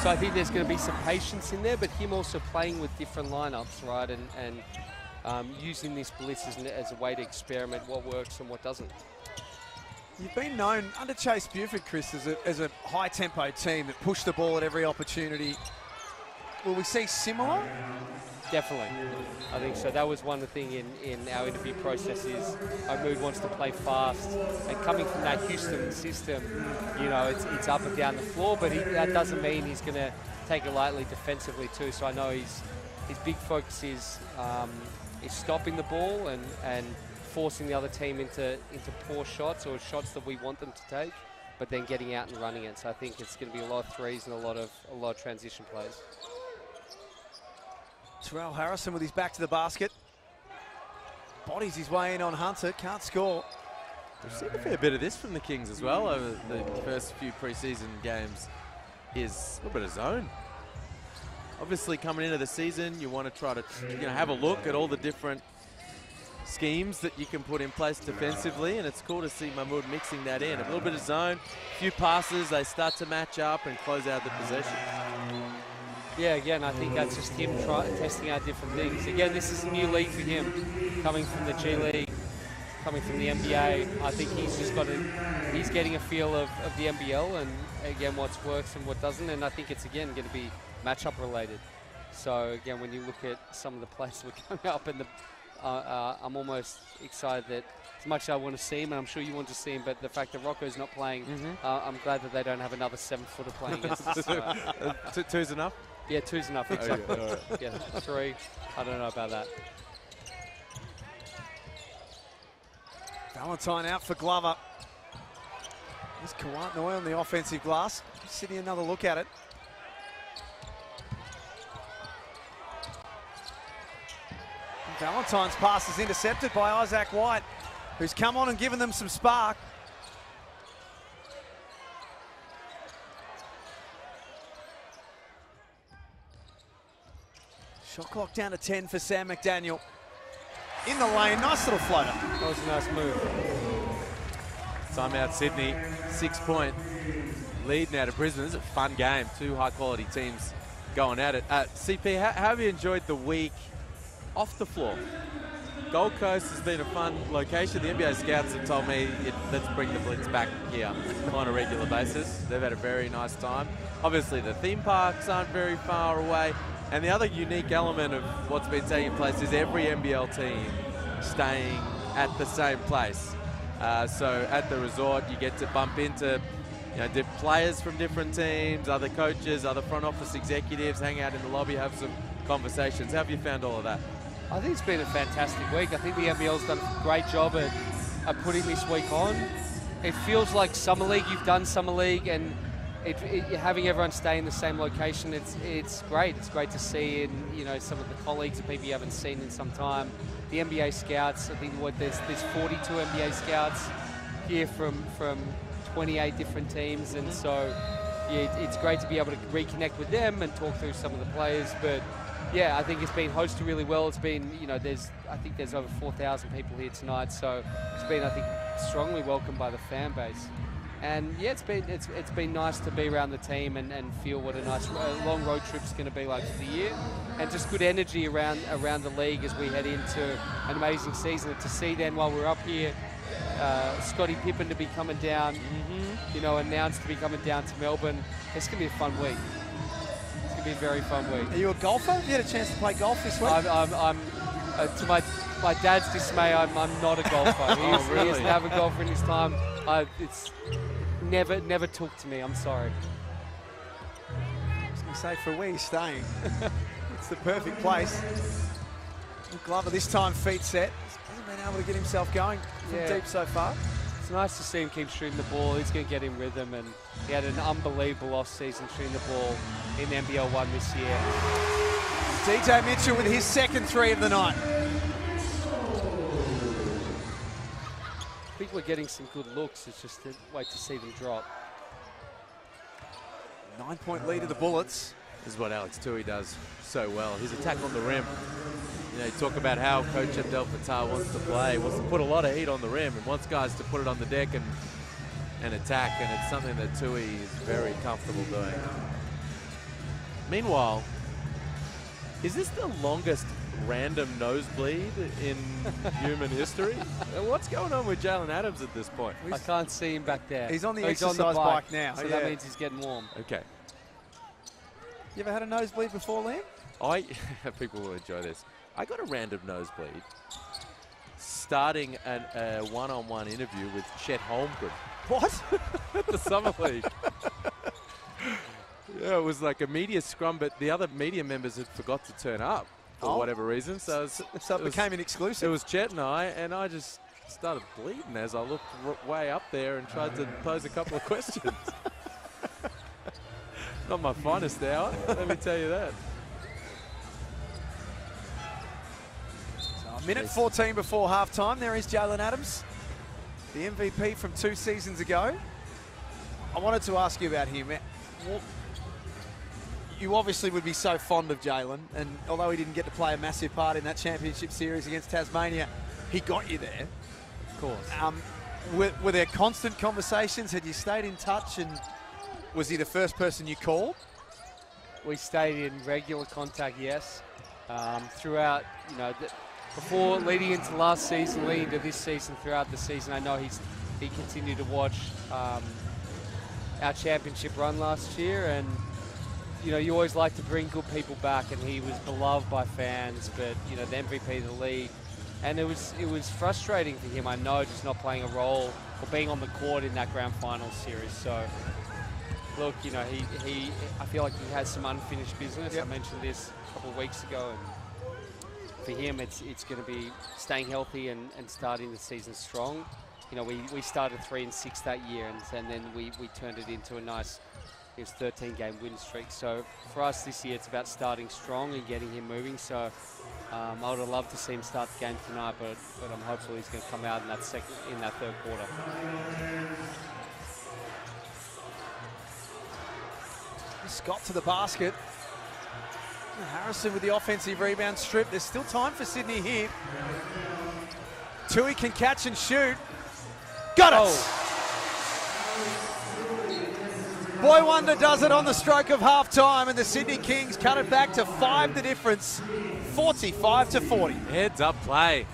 I think there's going to be some patience in there, but him also playing with different lineups, right, and using this Blitz as a way to experiment what works and what doesn't. You've been known under Chase Buford, Chris, as a high-tempo team that pushed the ball at every opportunity. Will we see similar? Definitely. I think so. That was one thing in our interview process is Mahmood wants to play fast. And coming from that Houston system, it's up and down the floor, but that doesn't mean he's going to take it lightly defensively too. So I know his big focus is stopping the ball and forcing the other team into poor shots or shots that we want them to take, but then getting out and running it. So I think it's going to be a lot of threes and a lot of transition plays. Terrell Harrison with his back to the basket. Bodies his way in on Hunter, can't score. We've seen a fair bit of this from the Kings as well over the first few preseason games. Is a little bit of zone. Obviously, coming into the season, you want to try to have a look at all the different schemes that you can put in place defensively, and it's cool to see Mahmoud mixing that in. A little bit of zone, a few passes, they start to match up and close out the possession. Yeah, again, I think that's just him testing out different things. Again, this is a new league for him, coming from the G League, coming from the NBA. I think he's just he's getting a feel of the NBL and, again, what works and what doesn't. And I think it's, again, going to be matchup related. So, again, when you look at some of the plays that are coming up, and I'm almost excited that as much as I want to see him, and I'm sure you want to see him, but the fact that Rocco's not playing, I'm glad that they don't have another 7-footer playing against us. Two's enough? Yeah, 2's enough. Exactly. Yeah, 3, I don't know about that. Valentine out for Glover. There's Kawant on the offensive glass. City another look at it. Valentine's pass is intercepted by Isaac White, who's come on and given them some spark. Shot clock down to 10 for Sam McDaniel. In the lane, nice little floater. That was a nice move. Timeout Sydney, 6-point lead now to Brisbane. This is a fun game, two high-quality teams going at it. CP, how have you enjoyed the week off the floor? Gold Coast has been a fun location. The NBA scouts have told me, let's bring the Blitz back here on a regular basis. They've had a very nice time. Obviously, the theme parks aren't very far away. And the other unique element of what's been taking place is every NBL team staying at the same place. So at the resort, you get to bump into players from different teams, other coaches, other front office executives, hang out in the lobby, have some conversations. How have you found all of that? I think it's been a fantastic week. I think the NBL's done a great job at putting this week on. It feels like Summer League. You've done Summer League, and having everyone stay in the same location, it's great. It's great to see in some of the colleagues and people you haven't seen in some time. The NBA scouts, I think there's 42 NBA scouts here from 28 different teams, and so yeah, it's great to be able to reconnect with them and talk through some of the players. But yeah, I think it's been hosted really well. It's been, I think there's over 4,000 people here tonight, so it's been, I think, strongly welcomed by the fan base. And yeah, it's been nice to be around the team and feel what a nice long road trip's going to be like for the year, and just good energy around the league as we head into an amazing season. And to see then while we're up here, Scottie Pippen to be coming down, announced to be coming down to Melbourne. It's going to be a fun week. It's going to be a very fun week. Are you a golfer? Have you had a chance to play golf this week? I'm to my dad's dismay, I'm not a golfer. He used to have a golfer in his time. It's never took to me. I'm sorry. I was going to say, for where you're staying, it's the perfect place. Glover this time feet set. Hasn't been able to get himself going from deep so far. It's nice to see him keep shooting the ball. He's going to get in rhythm, and he had an unbelievable off-season shooting the ball in NBL 1 this year. DJ Mitchell with his second 3 of the night. I think we're getting some good looks. It's just to wait to see them drop. 9-point lead of the Bullets. This is what Alex Tui does so well. His attack on the rim. You talk about how Coach Abdel Fattah wants to play. He wants to put a lot of heat on the rim and wants guys to put it on the deck and attack, and it's something that Tui is very comfortable doing. Meanwhile, is this the longest random nosebleed in human history? What's going on with Jalen Adams at this point? I can't see him back there. He's on the exercise bike now. So that means he's getting warm. Okay. You ever had a nosebleed before, Liam? People will enjoy this. I got a random nosebleed starting a one-on-one interview with Chet Holmgren. What? At the Summer League. Yeah, it was like a media scrum, but the other media members had forgot to turn up for whatever reason. So it became an exclusive. It was Chet and I just started bleeding as I looked way up there and tried to pose a couple of questions. Not my finest hour, let me tell you that. So a minute 14 before halftime. There is Jalen Adams, the MVP from 2 seasons ago. I wanted to ask you about him. Well, you obviously would be so fond of Jalen, and although he didn't get to play a massive part in that championship series against Tasmania, he got you there. Of course. Were there constant conversations? Had you stayed in touch, and was he the first person you called? We stayed in regular contact, yes. Throughout, before leading into last season, leading to this season, throughout the season, I know he continued to watch our championship run last year, and you always like to bring good people back, and he was beloved by fans, but the MVP of the league, and it was frustrating for him, I know, just not playing a role or being on the court in that grand final series. So look, I feel like he has some unfinished business. Yep. I mentioned this a couple of weeks ago, and for him it's going to be staying healthy and starting the season strong. We started 3-6 that year, and then we turned it into a nice 13-game win streak. So for us this year, it's about starting strong and getting him moving. So I would have loved to see him start the game tonight, but I'm hopeful he's going to come out in that third quarter. Scott to the basket. Harrison with the offensive rebound strip. There's still time for Sydney here. Tui can catch and shoot. Got it! Boy Wonder does it on the stroke of half-time, and the Sydney Kings cut it back to 5 the difference, 45-40. Heads up play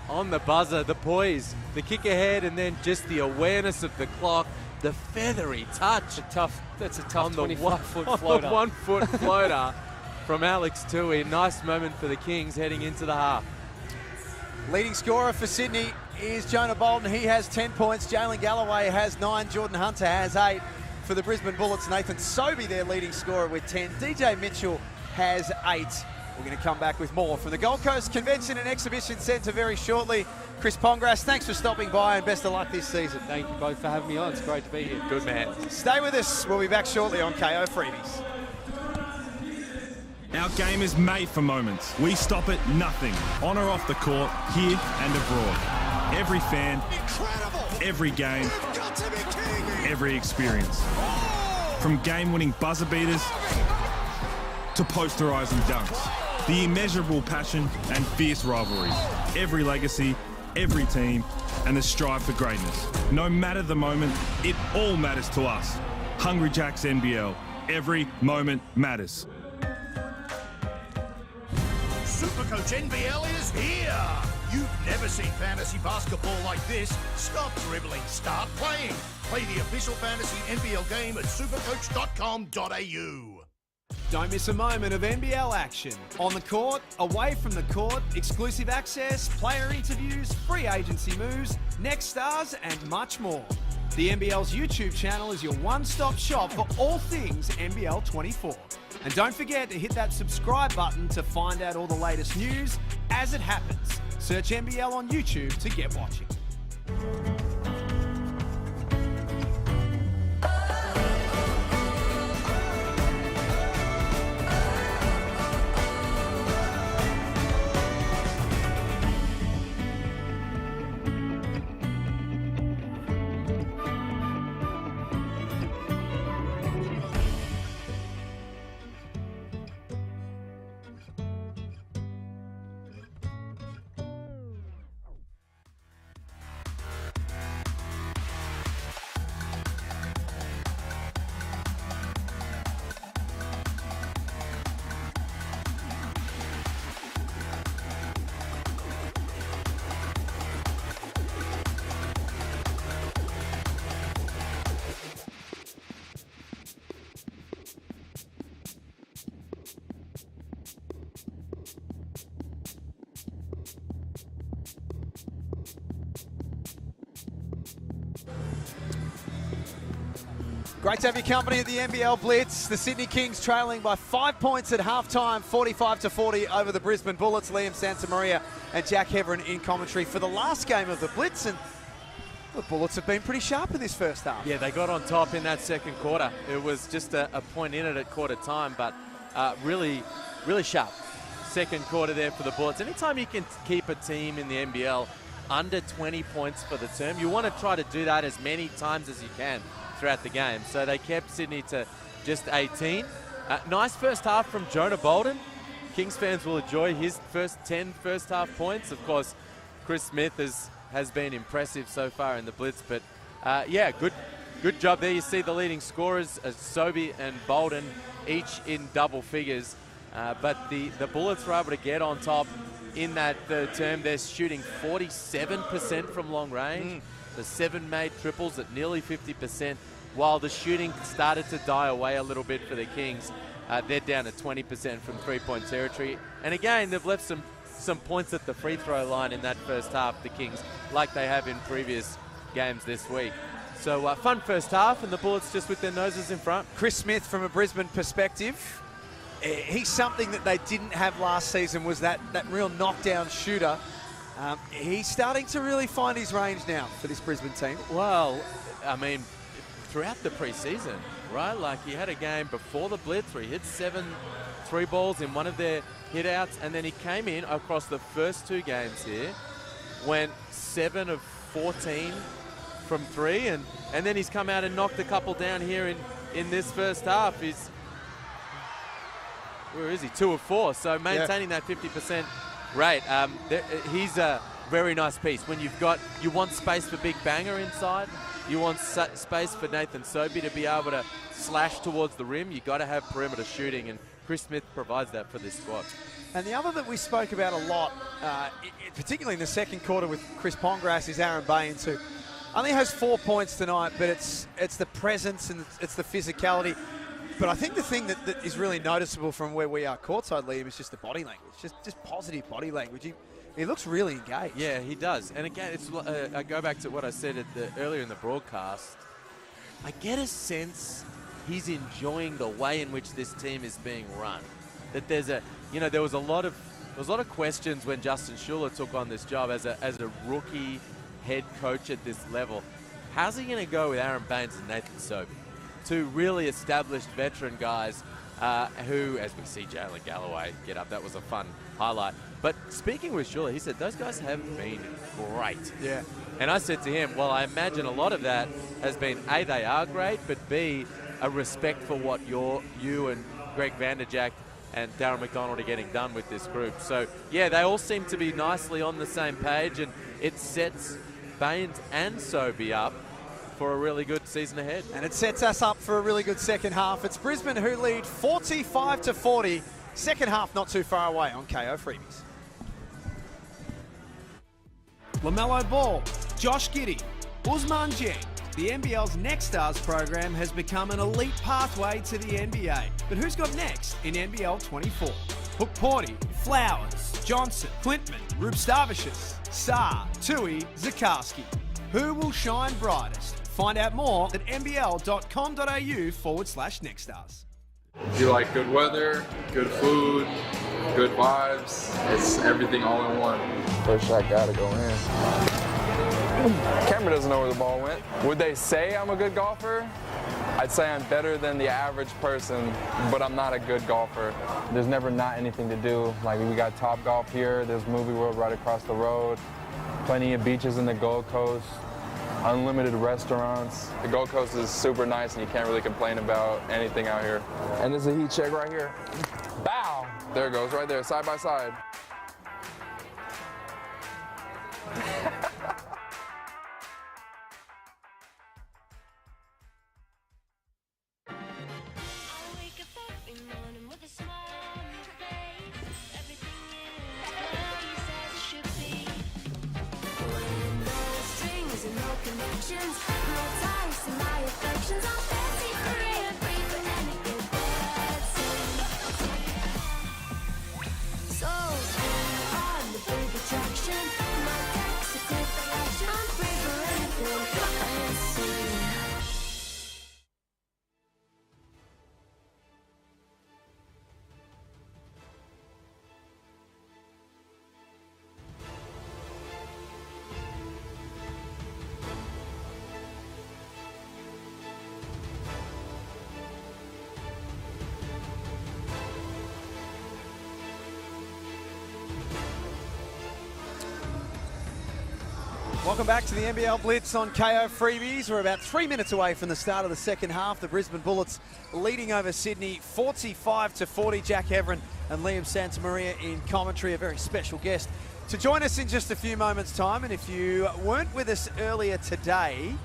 on the buzzer, the poise, the kick ahead, and then just the awareness of the clock, the feathery touch. That's a tough 25-foot floater. On the 1-foot floater from Alex Tui. Nice moment for the Kings heading into the half. Leading scorer for Sydney is Jonah Bolden. He has 10 points. Jalen Galloway has 9. Jordan Hunter has 8. For the Brisbane Bullets, Nathan Sobey, their leading scorer, with 10. DJ Mitchell has 8. We're going to come back with more from the Gold Coast Convention and Exhibition Centre very shortly. Chris Pongras, thanks for stopping by, and best of luck this season. Thank you both for having me on. It's great to be here. Good man. Stay with us. We'll be back shortly on KO Freebies. Our game is made for moments. We stop at nothing, on or off the court, here and abroad. Every fan, incredible. Every game, every experience. From game-winning buzzer beaters to posterising dunks. The immeasurable passion and fierce rivalries. Every legacy, every team, and the strive for greatness. No matter the moment, it all matters to us. Hungry Jacks NBL. Every moment matters. Supercoach NBL is here! You've never seen fantasy basketball like this. Stop dribbling, start playing. Play the official fantasy NBL game at supercoach.com.au. Don't miss a moment of NBL action. On the court, away from the court, exclusive access, player interviews, free agency moves, next stars, and much more. The NBL's YouTube channel is your one-stop shop for all things NBL 24. And don't forget to hit that subscribe button to find out all the latest news as it happens. Search NBL on YouTube to get watching. Great to have your company at the NBL Blitz. The Sydney Kings trailing by 5 points at halftime, 45-40 over the Brisbane Bullets. Liam Santamaria and Jack Heverin in commentary for the last game of the Blitz. And the Bullets have been pretty sharp in this first half. Yeah, they got on top in that second quarter. It was just a point in it at quarter time, but really, really sharp. Second quarter there for the Bullets. Anytime you can keep a team in the NBL under 20 points for the term, you want to try to do that as many times as you can throughout the game. So they kept Sydney to just 18. Nice first half from Jonah Bolden. Kings fans will enjoy his first 10 first half points. Of course, Chris Smith has been impressive so far in the Blitz, but yeah, good job there. You see the leading scorers, Sobey and Bolden, each in double figures. But the Bullets were able to get on top in that third term. They're shooting 47% from long range. The 7 made triples at nearly 50%, while the shooting started to die away a little bit for the Kings. They're down to 20% from three-point territory. And again, they've left some points at the free throw line in that first half, the Kings, like they have in previous games this week. So fun first half, and the Bullets just with their noses in front. Chris Smith, from a Brisbane perspective, he's something that they didn't have last season, was that real knockdown shooter. He's starting to really find his range now for this Brisbane team. Well, I mean, throughout the preseason, right? Like, he had a game before the Blitz where he hit 7 3 balls in one of their hit-outs, and then he came in across the first 2 games here, went 7 of 14 from 3, and then he's come out and knocked a couple down here in this first half. He's, where is he? 2 of 4, so maintaining that 50% rate. He's a very nice piece. When you want space for Big Banger inside, you want space for Nathan Sobey to be able to slash towards the rim, you got to have perimeter shooting, and Chris Smith provides that for this squad. And the other that we spoke about a lot, particularly in the second quarter with Chris Pongrass, is Aaron Baines, who only has 4 points tonight, but it's the presence and it's the physicality. But I think the thing that is really noticeable from where we are courtside, Liam, is just the body language, just positive body language. He looks really engaged. Yeah, he does. And again, it's I go back to what I said earlier in the broadcast. I get a sense he's enjoying the way in which this team is being run. That there was a lot of questions when Justin Schuller took on this job as a rookie head coach at this level. How's he going to go with Aaron Baines and Nathan Sobey, 2 really established veteran guys who, as we see Jalen Galloway get up, that was a fun highlight. But speaking with Schuller, he said those guys have been great. Yeah. And I said to him, well, I imagine a lot of that has been A, they are great, but B, a respect for what you and Greg Vanderjack and Darren McDonald are getting done with this group. So, yeah, they all seem to be nicely on the same page, and it sets Baines and Sobey up for a really good season ahead. And it sets us up for a really good second half. It's Brisbane who lead 45-40. Second half not too far away on KO Freebies. LaMelo Ball, Josh Giddey, Usman Jeng. The NBL's Next Stars program has become an elite pathway to the NBA. But who's got next in NBL 24? Hook Porty, Flowers, Johnson, Clintman, Rubstavicius, Saar, Tui, Zakowski. Who will shine brightest? Find out more at nbl.com.au/nextstars. You like good weather, good food, good vibes. It's everything all in one. First shot gotta go in. Camera doesn't know where the ball went. Would they say I'm a good golfer? I'd say I'm better than the average person, but I'm not a good golfer. There's never not anything to do. Like, we got Top Golf here, there's Movie World right across the road, plenty of beaches in the Gold Coast, unlimited restaurants. The Gold Coast is super nice and you can't really complain about anything out here. And there's a heat check right here. Bow! There it goes, right there, side by side. Welcome back to the NBL Blitz on KO Freebies. We're about 3 minutes away from the start of the second half. The Brisbane Bullets leading over Sydney 45-40. Jack Heverin and Liam Santamaria in commentary, a very special guest to join us in just a few moments' time. And if you weren't with us earlier today,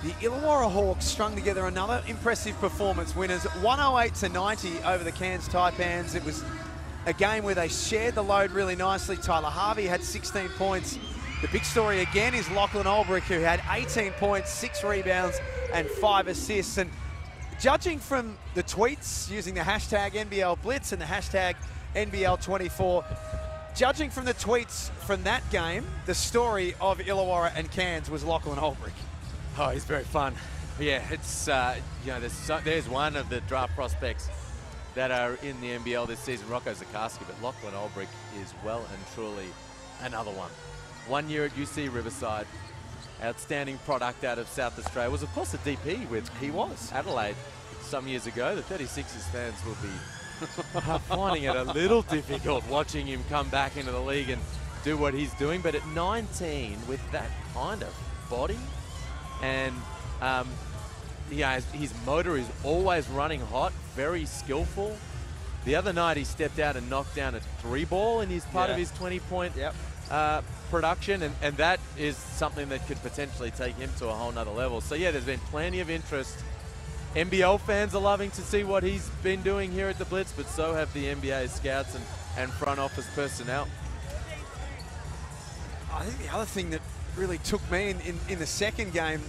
the Illawarra Hawks strung together another impressive performance. Winners 108-90 over the Cairns Taipans. It was a game where they shared the load really nicely. Tyler Harvey had 16 points. The big story again is Lachlan Olbrich, who had 18 points, 6 rebounds and 5 assists. And judging from the tweets using the hashtag NBL Blitz and the hashtag NBL24, judging from the tweets from that game, the story of Illawarra and Cairns was Lachlan Olbrich. Oh, he's very fun. Yeah, it's, you know, there's one of the draft prospects that are in the NBL this season, Rocco Zakarsky, but Lachlan Olbrich is well and truly another one. 1 year at UC Riverside, outstanding product out of South Australia. Was, of course, a DP with Adelaide some years ago. The 36ers fans will be finding it a little difficult watching him come back into the league and do what he's doing. But at 19, with that kind of body, and yeah, his motor is always running hot, very skillful. The other night, he stepped out and knocked down a 3-ball in his part of his 20-point production, and that is something that could potentially take him to a whole nother level. So yeah, there's been plenty of interest. NBL fans are loving to see what he's been doing here at the Blitz, but so have the NBA scouts and front office personnel. I think the other thing that really took me in the second game,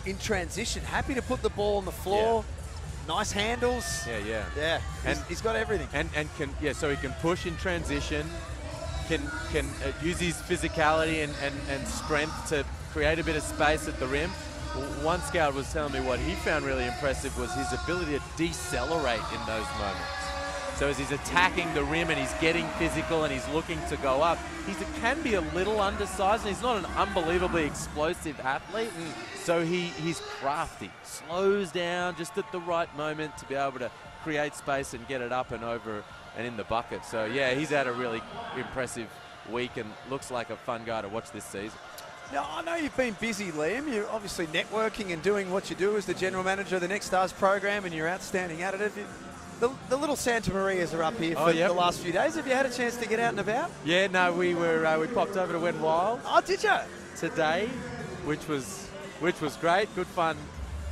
in transition, happy to put the ball on the floor, nice handles. Yeah. And he's got everything. And can, so he can push in transition, can use his physicality and strength to create a bit of space at the rim. One scout was telling me what he found really impressive was his ability to decelerate in those moments. So as he's attacking the rim and he's getting physical and he's looking to go up, he can be a little undersized, and he's not an unbelievably explosive athlete. So he's crafty, slows down just at the right moment to be able to create space and get it up and over and in the bucket. So yeah, he's had a really impressive week and looks like a fun guy to watch this season. Now, I know you've been busy, Liam. You're obviously networking and doing what you do as the general manager of the Next Stars program, and you're outstanding at it. The little Santa Marias are up here for the last few days. Have you had a chance to get out and about? Yeah, no, we popped over to Wet Wild. Oh, did you? Today, which was great. Good fun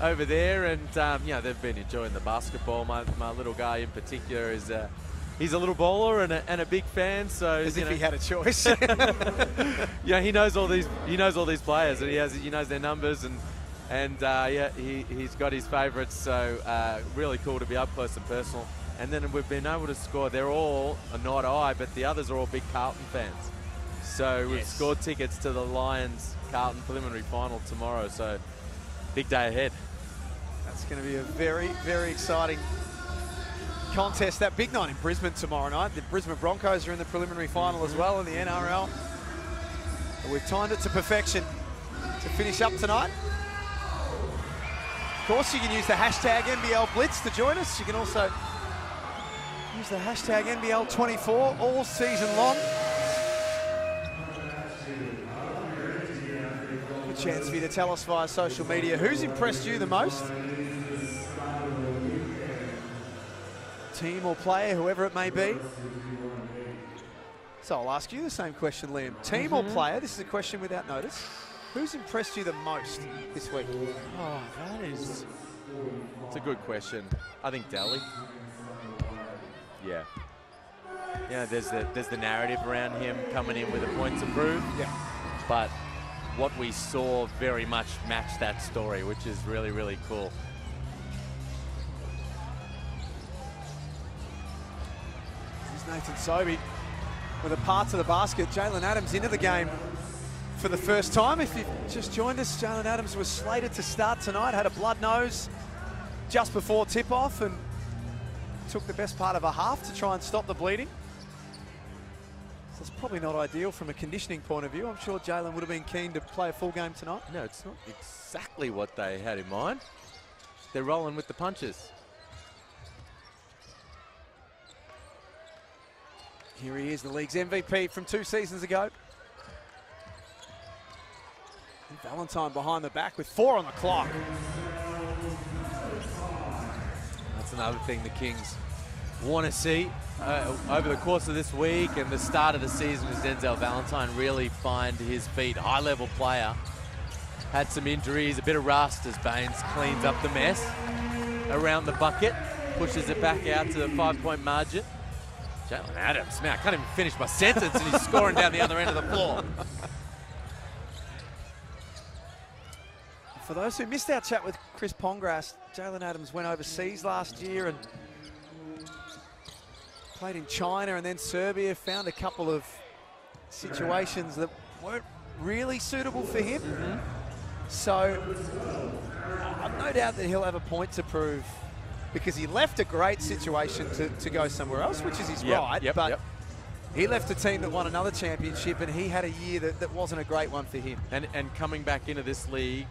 over there, and they've been enjoying the basketball. My little guy in particular is he's a little baller and a big fan. So as if he had a choice. Yeah, he knows all these players, and he knows their numbers, and he's got his favourites. So really cool to be up close and personal. And then we've been able to score. They're all not I, but the others are all big Carlton fans. So we've scored tickets to the Lions Carlton preliminary final tomorrow. So big day ahead. That's going to be a very, very exciting contest. That big night in Brisbane tomorrow night. The Brisbane Broncos are in the preliminary final as well in the NRL. But we've timed it to perfection to finish up tonight. Of course, you can use the hashtag NBL Blitz to join us. You can also use the hashtag NBL24 all season long. Good chance for you to tell us via social media who's impressed you the most. Team or player, whoever it may be. So I'll ask you the same question, Liam. Team or player, this is a question without notice. Who's impressed you the most this week? Oh, it's a good question. I think Daly. Yeah. Yeah, there's the narrative around him coming in with a point to prove. Yeah. But what we saw very much matched that story, which is really, really cool. Nathan Sobey with a part to the basket. Jalen Adams into the game for the first time. If you've just joined us, Jalen Adams was slated to start tonight, had a blood nose just before tip-off and took the best part of a half to try and stop the bleeding. So it's probably not ideal from a conditioning point of view. I'm sure Jalen would have been keen to play a full game tonight. No, it's not exactly what they had in mind. They're rolling with the punches. Here he is, the league's MVP from 2 seasons ago. Valentine behind the back with 4 on the clock. That's another thing the Kings want to see over the course of this week and the start of the season is Denzel Valentine really find his feet. High-level player. Had some injuries, a bit of rust as Baines cleans up the mess around the bucket, pushes it back out to the 5-point margin. Jalen Adams, man, I can't even finish my sentence and he's scoring down the other end of the floor. For those who missed our chat with Chris Pongras, Jalen Adams went overseas last year and played in China and then Serbia, found a couple of situations that weren't really suitable for him. So I've no doubt that he'll have a point to prove because he left a great situation to go somewhere else, which is his right, but he left a team that won another championship and he had a year that wasn't a great one for him. And coming back into this league,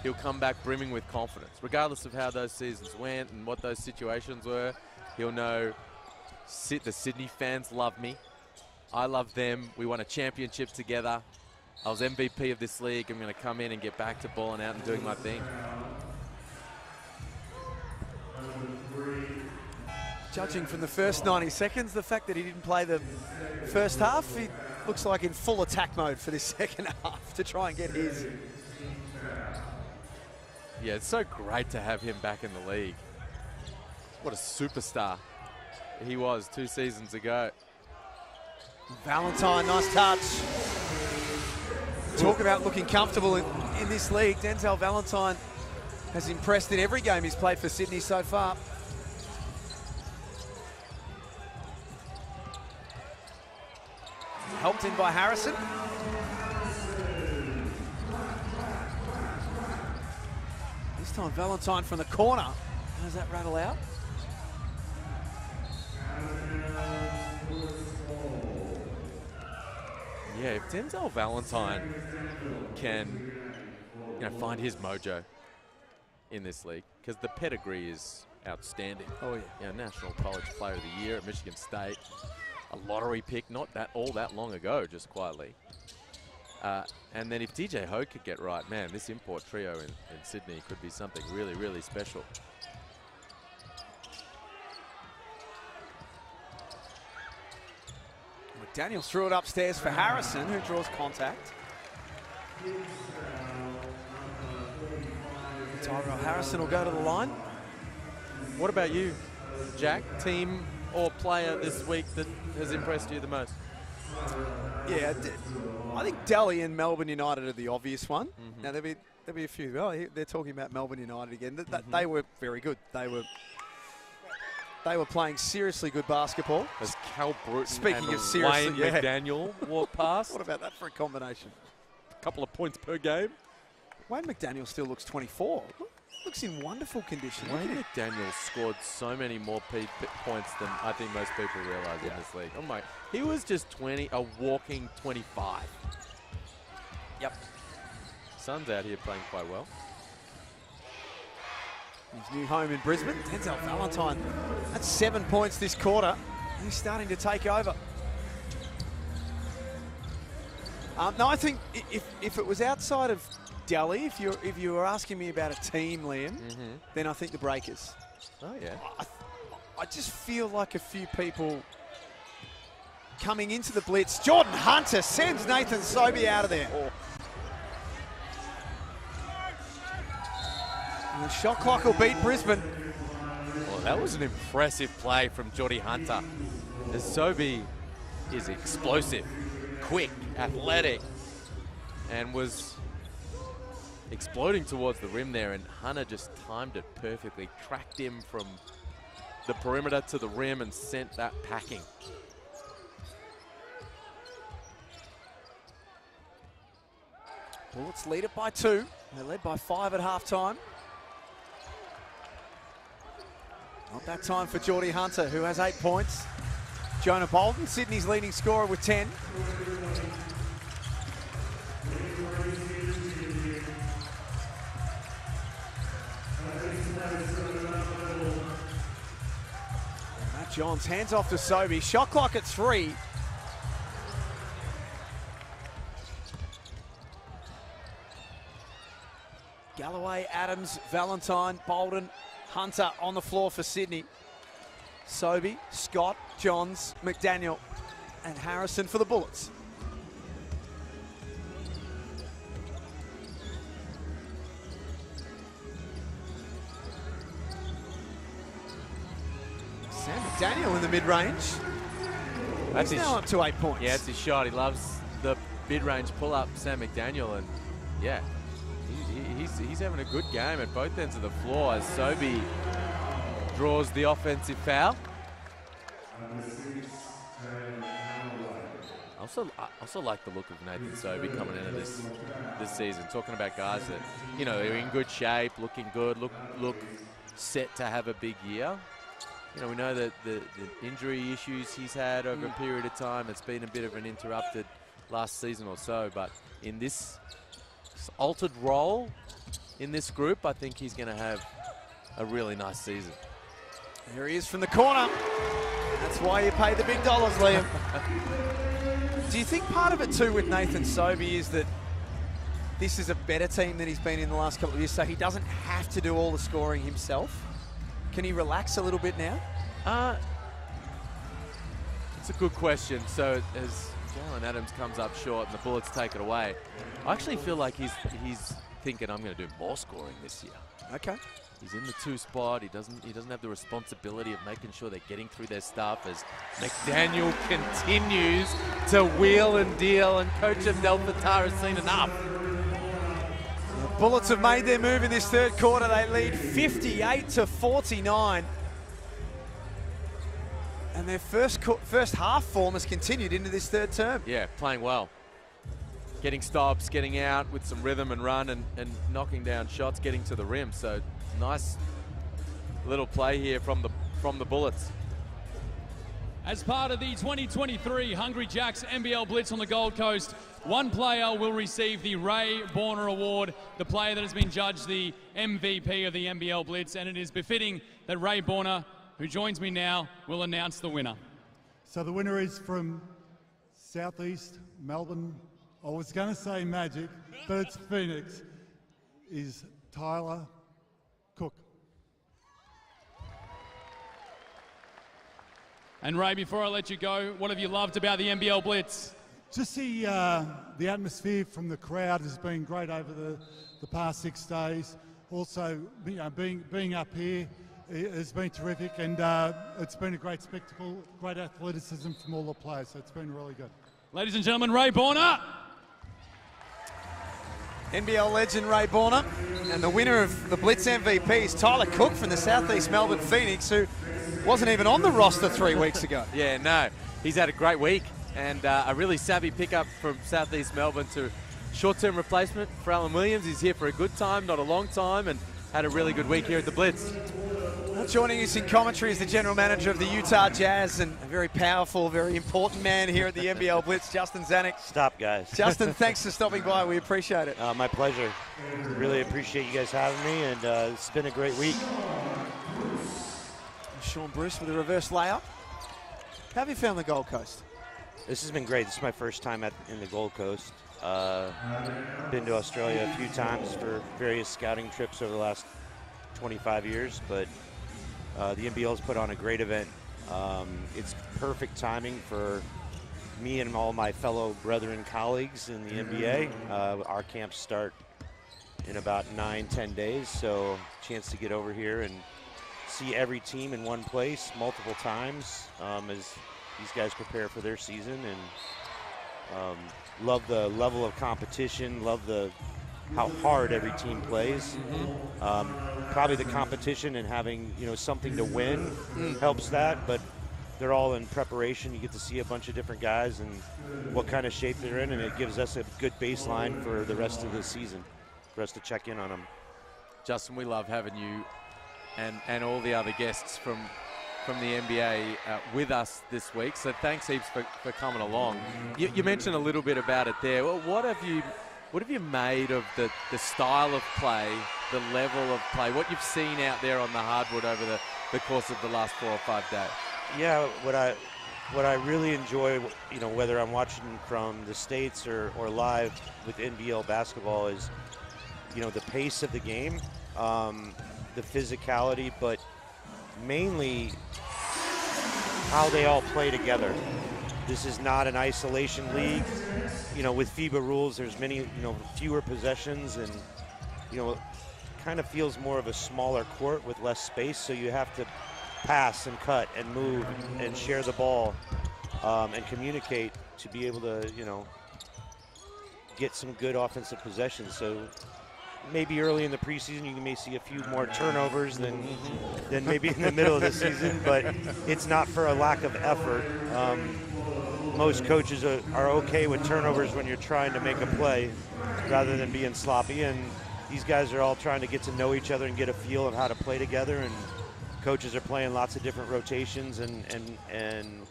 he'll come back brimming with confidence. Regardless of how those seasons went and what those situations were, he'll know the Sydney fans love me. I love them. We won a championship together. I was MVP of this league. I'm going to come in and get back to balling out and doing my thing. Judging from the first 90 seconds, the fact that he didn't play the first half, he looks like in full attack mode for this second half to try and get his. Yeah, it's so great to have him back in the league. What a superstar he was 2 seasons ago. Valentine, nice touch. Talk about looking comfortable in this league. Denzel Valentine has impressed in every game he's played for Sydney so far. Helped in by Harrison. This time Valentine from the corner. How does that rattle out? Yeah, if Denzel Valentine can, find his mojo in this league, because the pedigree is outstanding. Oh yeah. National College Player of the Year at Michigan State, a lottery pick not all that long ago, just quietly. And then if DJ Ho could get right, man, this import trio in Sydney could be something really, really special. McDaniel threw it upstairs for Harrison, who draws contact. Tyrell Harrison will go to the line. What about you, Jack? Team or player this week that has impressed you the most? Yeah, I think Delhi and Melbourne United are the obvious one. Now there'll be a few. Well, they're talking about Melbourne United again. They were very good. They were playing seriously good basketball. As Cal Bruton Speaking and of seriously, Wayne McDaniel walk past. What about that for a combination? A couple of points per game. Wayne McDaniel still looks 24. Looks in wonderful condition. Wayne McDaniel scored so many more points than I think most people realize in this league. Oh my, he was just a walking 25. Yep. Sun's out here playing quite well. His new home in Brisbane. Denzel Valentine. That's 7 points this quarter. He's starting to take over. No, I think if it was outside of Delhi, if you were asking me about a team, Liam, then I think the Breakers. Oh yeah. I just feel like a few people coming into the blitz. Jordan Hunter sends Nathan Sobey out of there. And the shot clock will beat Brisbane. Well, that was an impressive play from Jordy Hunter. As Sobey is explosive, quick, athletic, and was exploding towards the rim there, and Hunter just timed it perfectly, tracked him from the perimeter to the rim and sent that packing. Bullets lead it by 2. They're led by 5 at halftime. Not that time for Jordy Hunter, who has 8 points. Jonah Bolden, Sydney's leading scorer, with 10. Matt Johns hands off to Sobey. Shot clock at 3. Galloway, Adams, Valentine, Bolden, Hunter on the floor for Sydney. Sobey, Scott, Johns, McDaniel, and Harrison for the Bullets. Sam McDaniel in the mid-range. He's now up to 8 points. Yeah, it's his shot. He loves the mid-range pull-up, Sam McDaniel, and yeah, he's having a good game at both ends of the floor as Sobey draws the offensive foul. I also like the look of Nathan Sobey coming into this season. Talking about guys that, you know, are in good shape, looking good, look set to have a big year. You know, we know that the injury issues he's had over a period of time, it's been a bit of an interrupted last season or so, but in this altered role in this group, I think he's going to have a really nice season. Here he is from the corner. That's why you pay the big dollars, Liam. Do you think part of it too with Nathan Sobey is that this is a better team than he's been in the last couple of years, so he doesn't have to do all the scoring himself? Can he relax a little bit now? It's a good question. So as Jalen Adams comes up short and the Bullets take it away, I actually feel like he's thinking, I'm going to do more scoring this year. Okay. He's in the 2 spot. He doesn't have the responsibility of making sure they're getting through their stuff as McDaniel continues to wheel and deal, and Coach Abdel Fattah has seen enough. The Bullets have made their move in this third quarter. They lead 58-49. And their first half form has continued into this third term. Yeah, playing well. Getting stops, getting out with some rhythm and run, and knocking down shots, getting to the rim. So nice little play here from the Bullets. As part of the 2023 Hungry Jacks NBL Blitz on the Gold Coast, one player will receive the Ray Borner Award, the player that has been judged the MVP of the NBL Blitz, and it is befitting that Ray Borner, who joins me now, will announce the winner. So the winner is from Southeast Melbourne. I was going to say Magic, but it's Phoenix, is Tyler Cook. And Ray, before I let you go, what have you loved about the NBL Blitz? Just the atmosphere from the crowd has been great over the past 6 days. Also, you know, being up here has been terrific, and it's been a great spectacle, great athleticism from all the players, so it's been really good. Ladies and gentlemen, Ray Borner. NBL legend Ray Borner, and the winner of the Blitz MVP is Tyler Cook from the Southeast Melbourne Phoenix, who wasn't even on the roster 3 weeks ago. Yeah, no, he's had a great week, and a really savvy pickup from Southeast Melbourne to short-term replacement for Alan Williams. He's here for a good time, not a long time, and had a really good week here at the Blitz. Well, joining us in commentary is the general manager of the Utah Jazz and a very powerful, very important man here at the NBL Blitz, Justin Zanuck. Stop, guys. Justin, thanks for stopping by. We appreciate it. My pleasure. Really appreciate you guys having me, and it's been a great week. Sean Bruce with a reverse layup. How have you found the Gold Coast? This has been great. This is my first time in the Gold Coast. Been to Australia a few times for various scouting trips over the last 25 years, but the NBL's put on a great event. It's perfect timing for me and all my fellow brethren colleagues in the NBA. Our camps start in about 9-10 days, so chance to get over here and see every team in one place multiple times as these guys prepare for their season, and love the level of competition, love how hard every team plays. Probably the competition and having, you know, something to win helps that, but they're all in preparation. You get to see a bunch of different guys and what kind of shape they're in, and it gives us a good baseline for the rest of the season, for us to check in on them. Justin, we love having you and all the other guests from the NBA with us this week, so thanks heaps for coming along. You mentioned a little bit about it there. Well, what have you made of the style of play, the level of play, what you've seen out there on the hardwood over the course of the last 4 or 5 days? Yeah, what I really enjoy, you know, whether I'm watching from the States or live with NBL basketball, is the pace of the game, the physicality, but mainly how they all play together. This is not an isolation league. With FIBA rules, there's many, fewer possessions, and, kind of feels more of a smaller court with less space, so you have to pass and cut and move and share the ball and communicate to be able to, get some good offensive possessions. So maybe early in the preseason you may see a few more turnovers than maybe in the middle of the season, but it's not for a lack of effort. Most coaches are okay with turnovers when you're trying to make a play rather than being sloppy, and these guys are all trying to get to know each other and get a feel of how to play together, and coaches are playing lots of different rotations and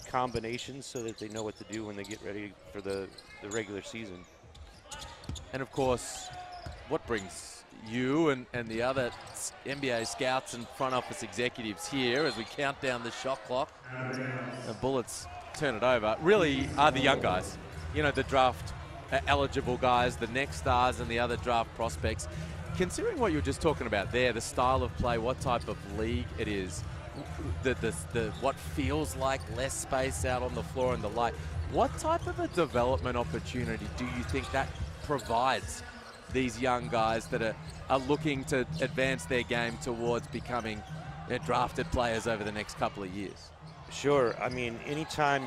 combinations so that they know what to do when they get ready for the regular season. And of course, what brings you and the other NBA scouts and front office executives here as we count down the shot clock, the Bullets turn it over, really are the young guys. The draft eligible guys, the next stars and the other draft prospects. Considering what you were just talking about there, the style of play, what type of league it is, what feels like less space out on the floor and the like, what type of a development opportunity do you think that provides these young guys that are looking to advance their game towards becoming drafted players over the next couple of years? Sure. I mean, anytime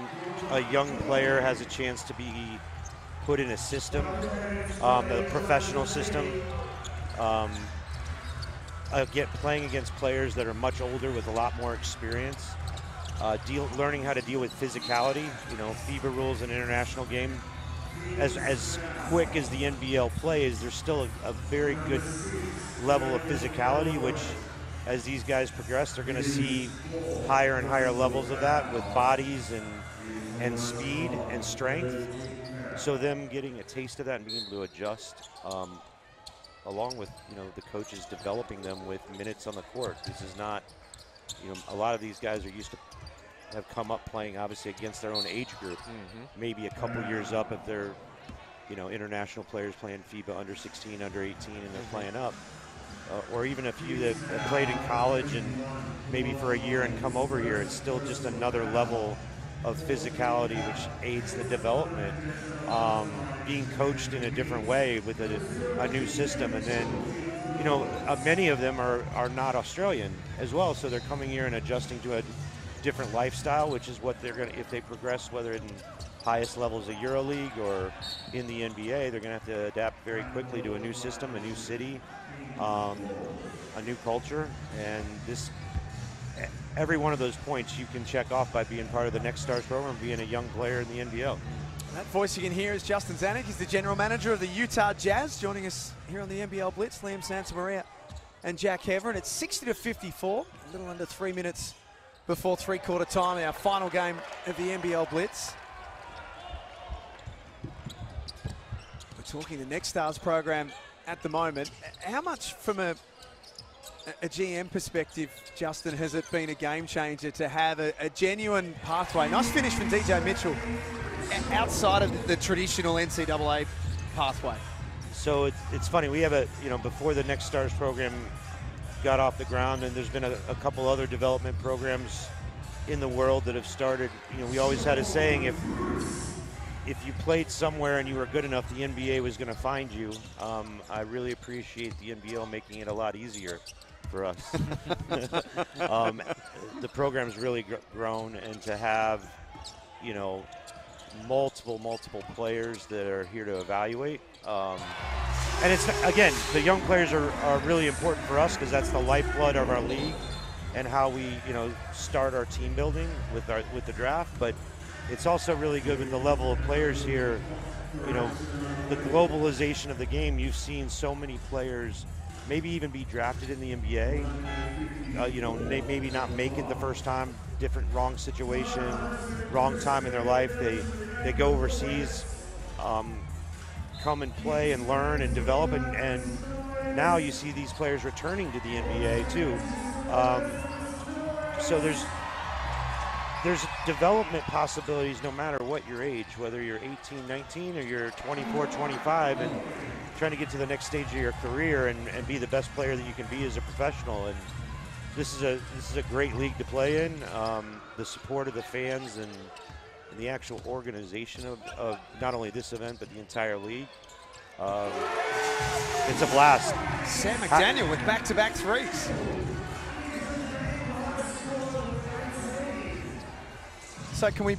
a young player has a chance to be put in a system, a professional system, playing against players that are much older with a lot more experience, learning how to deal with physicality, FIBA rules and international game. As quick as the NBL plays, there's still a very good level of physicality, which as these guys progress, they're going to see higher and higher levels of that with bodies and speed and strength. So them getting a taste of that and being able to adjust, along with the coaches developing them with minutes on the court. This is not, a lot of these guys have come up playing obviously against their own age group, maybe a couple years up if they're international players playing FIBA under 16, under 18, and they're playing up. Or even a few that have played in college and maybe for a year and come over here. It's still just another level of physicality which aids the development. Being coached in a different way with a new system, and then many of them are not Australian as well, so they're coming here and adjusting to a different lifestyle, which is what they're going to, if they progress, whether in highest levels of EuroLeague or in the NBA, they're going to have to adapt very quickly to a new system, a new city, a new culture, and every one of those points you can check off by being part of the Next Stars program, being a young player in the NBL. That voice you can hear is Justin Zanuck. He's the general manager of the Utah Jazz, joining us here on the NBL Blitz. Liam Santamaria and Jack Heverin. It's 60-54, a little under 3 minutes before three-quarter time, our final game of the NBL Blitz. We're talking the Next Stars program at the moment. How much from a GM perspective, Justin, has it been a game changer to have a genuine pathway? Nice finish from DJ Mitchell outside of the traditional NCAA pathway. So it's funny, we have before the Next Stars program got off the ground, and there's been a couple other development programs in the world that have started. We always had a saying, if you played somewhere and you were good enough, the NBA was going to find you. I really appreciate the NBL making it a lot easier for us. The program's really grown, and to have, multiple players that are here to evaluate. And it's, again, the young players are really important for us because that's the lifeblood of our league and how we, start our team building with the draft. But it's also really good with the level of players here. The globalization of the game, you've seen so many players maybe even be drafted in the NBA, maybe not make it the first time, wrong situation, wrong time in their life. They go overseas, come and play and learn and develop, and now you see these players returning to the NBA too. So there's development possibilities no matter what your age, whether you're 18, 19, or you're 24, 25, and trying to get to the next stage of your career and be the best player that you can be as a professional. And this is a great league to play in. The support of the fans and the actual organization of not only this event but the entire league. It's a blast. Sam McDaniel with back-to-back threes. So can we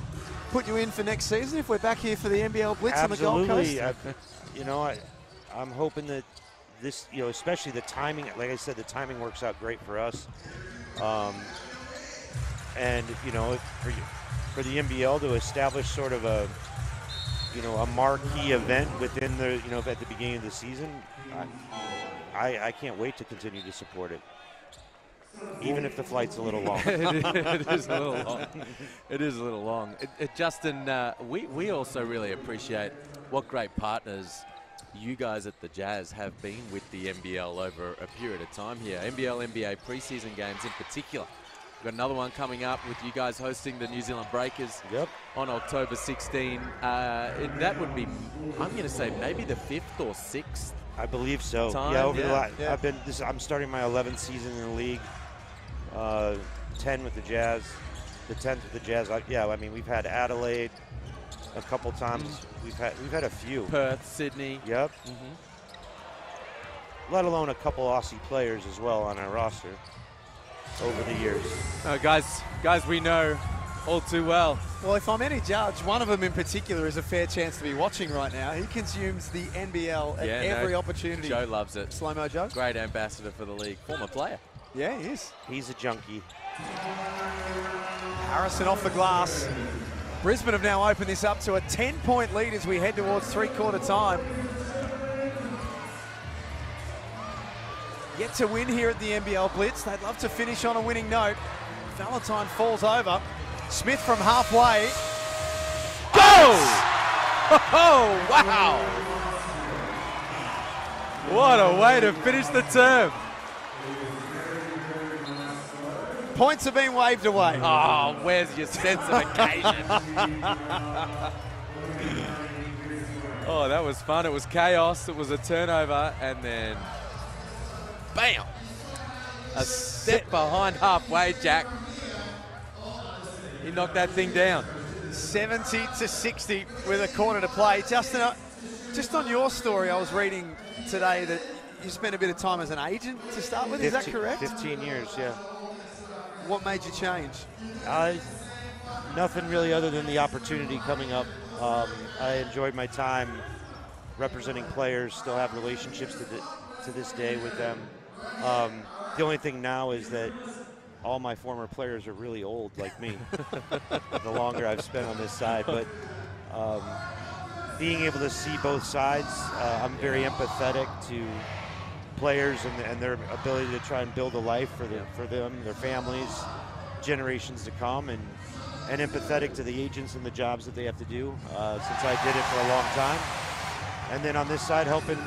put you in for next season if we're back here for the NBL Blitz on the Gold Coast? Absolutely. I'm hoping that this, especially the timing, like I said, the timing works out great for us. And, for the NBL to establish sort of a marquee event within the, at the beginning of the season, I can't wait to continue to support it. Even if the flight's a little long. It is a little long. It is a little long. Justin, we also really appreciate what great partners you guys at the Jazz have been with the NBL over a period of time here. NBL, NBA preseason games in particular. We've got another one coming up with you guys hosting the New Zealand Breakers on October 16. And that would be, I'm going to say, maybe the 5th or 6th. I believe so. Time. Yeah, over the last, I'm starting my 11th season in the league. 10 with the Jazz, the 10th with the Jazz. We've had Adelaide a couple times. We've had a few. Perth, Sydney. Yep. Let alone a couple Aussie players as well on our roster over the years. Guys we know all too well. Well, if I'm any judge, one of them in particular is a fair chance to be watching right now. He consumes the NBL at every opportunity. Joe loves it. Slow-mo Joe. Great ambassador for the league. Former player. Yeah, he is. He's a junkie. Harrison off the glass. Brisbane have now opened this up to a 10-point lead as we head towards three-quarter time. Yet to win here at the NBL Blitz. They'd love to finish on a winning note. Valentine falls over. Smith from halfway. Go! Oh, wow! What a way to finish the term. Points have been waved away. Oh, where's your sense of occasion? Oh, that was fun. It was chaos. It was a turnover, and then bam! A step behind halfway, Jack. He knocked that thing down. 70-60 with a quarter to play. Justin, just on your story, I was reading today that you spent a bit of time as an agent to start with. Is that correct? 15 years, yeah. What made you change? Nothing really other than the opportunity coming up. I enjoyed my time representing players, still have relationships to this day with them. The only thing now is that all my former players are really old, like me, the longer I've spent on this side. But being able to see both sides, I'm very empathetic to players and their ability to try and build a life for them, their families, generations to come, and empathetic to the agents and the jobs that they have to do, since I did it for a long time. And then on this side, helping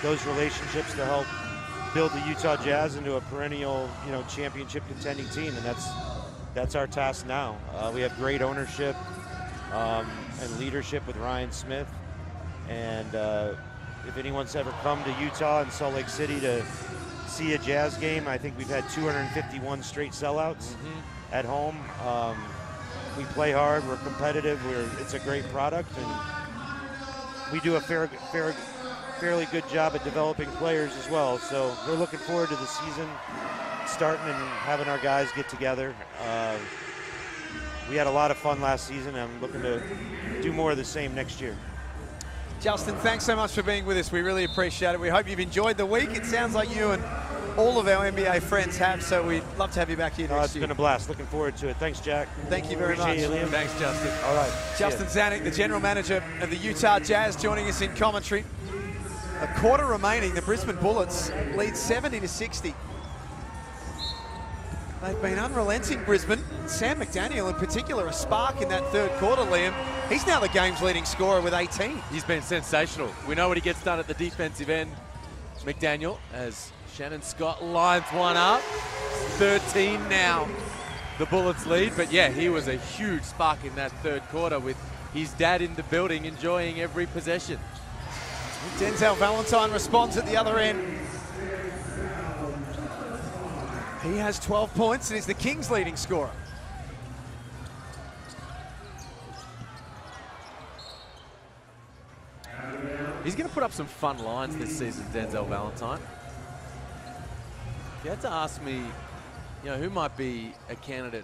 those relationships to help build the Utah Jazz into a perennial championship contending team, and that's our task now. We have great ownership and leadership with Ryan Smith, and if anyone's ever come to Utah and Salt Lake City to see a Jazz game, I think we've had 251 straight sellouts at home. We play hard, we're competitive, it's a great product, and we do a fairly good job at developing players as well. So we're looking forward to the season starting and having our guys get together. We had a lot of fun last season, and I'm looking to do more of the same next year. Justin, thanks so much for being with us. We really appreciate it. We hope you've enjoyed the week. It sounds like you and all of our NBA friends have, so we'd love to have you back here next year. It's been a blast. Looking forward to it. Thanks, Jack. Thank you very much. You, Liam. Thanks, Justin. All right. Justin Zanuck, the general manager of the Utah Jazz, joining us in commentary. A quarter remaining. The Brisbane Bullets lead 70-60. They've been unrelenting, Brisbane. Sam McDaniel in particular, a spark in that third quarter, Liam. He's now the game's leading scorer with 18. He's been sensational. We know what he gets done at the defensive end. McDaniel, as Shannon Scott lines one up. 13 now, the Bullets lead. But yeah, he was a huge spark in that third quarter with his dad in the building enjoying every possession. Denzel Valentine responds at the other end. He has 12 points and is the Kings' leading scorer. He's going to put up some fun lines this season, Denzel Valentine. If you had to ask me, who might be a candidate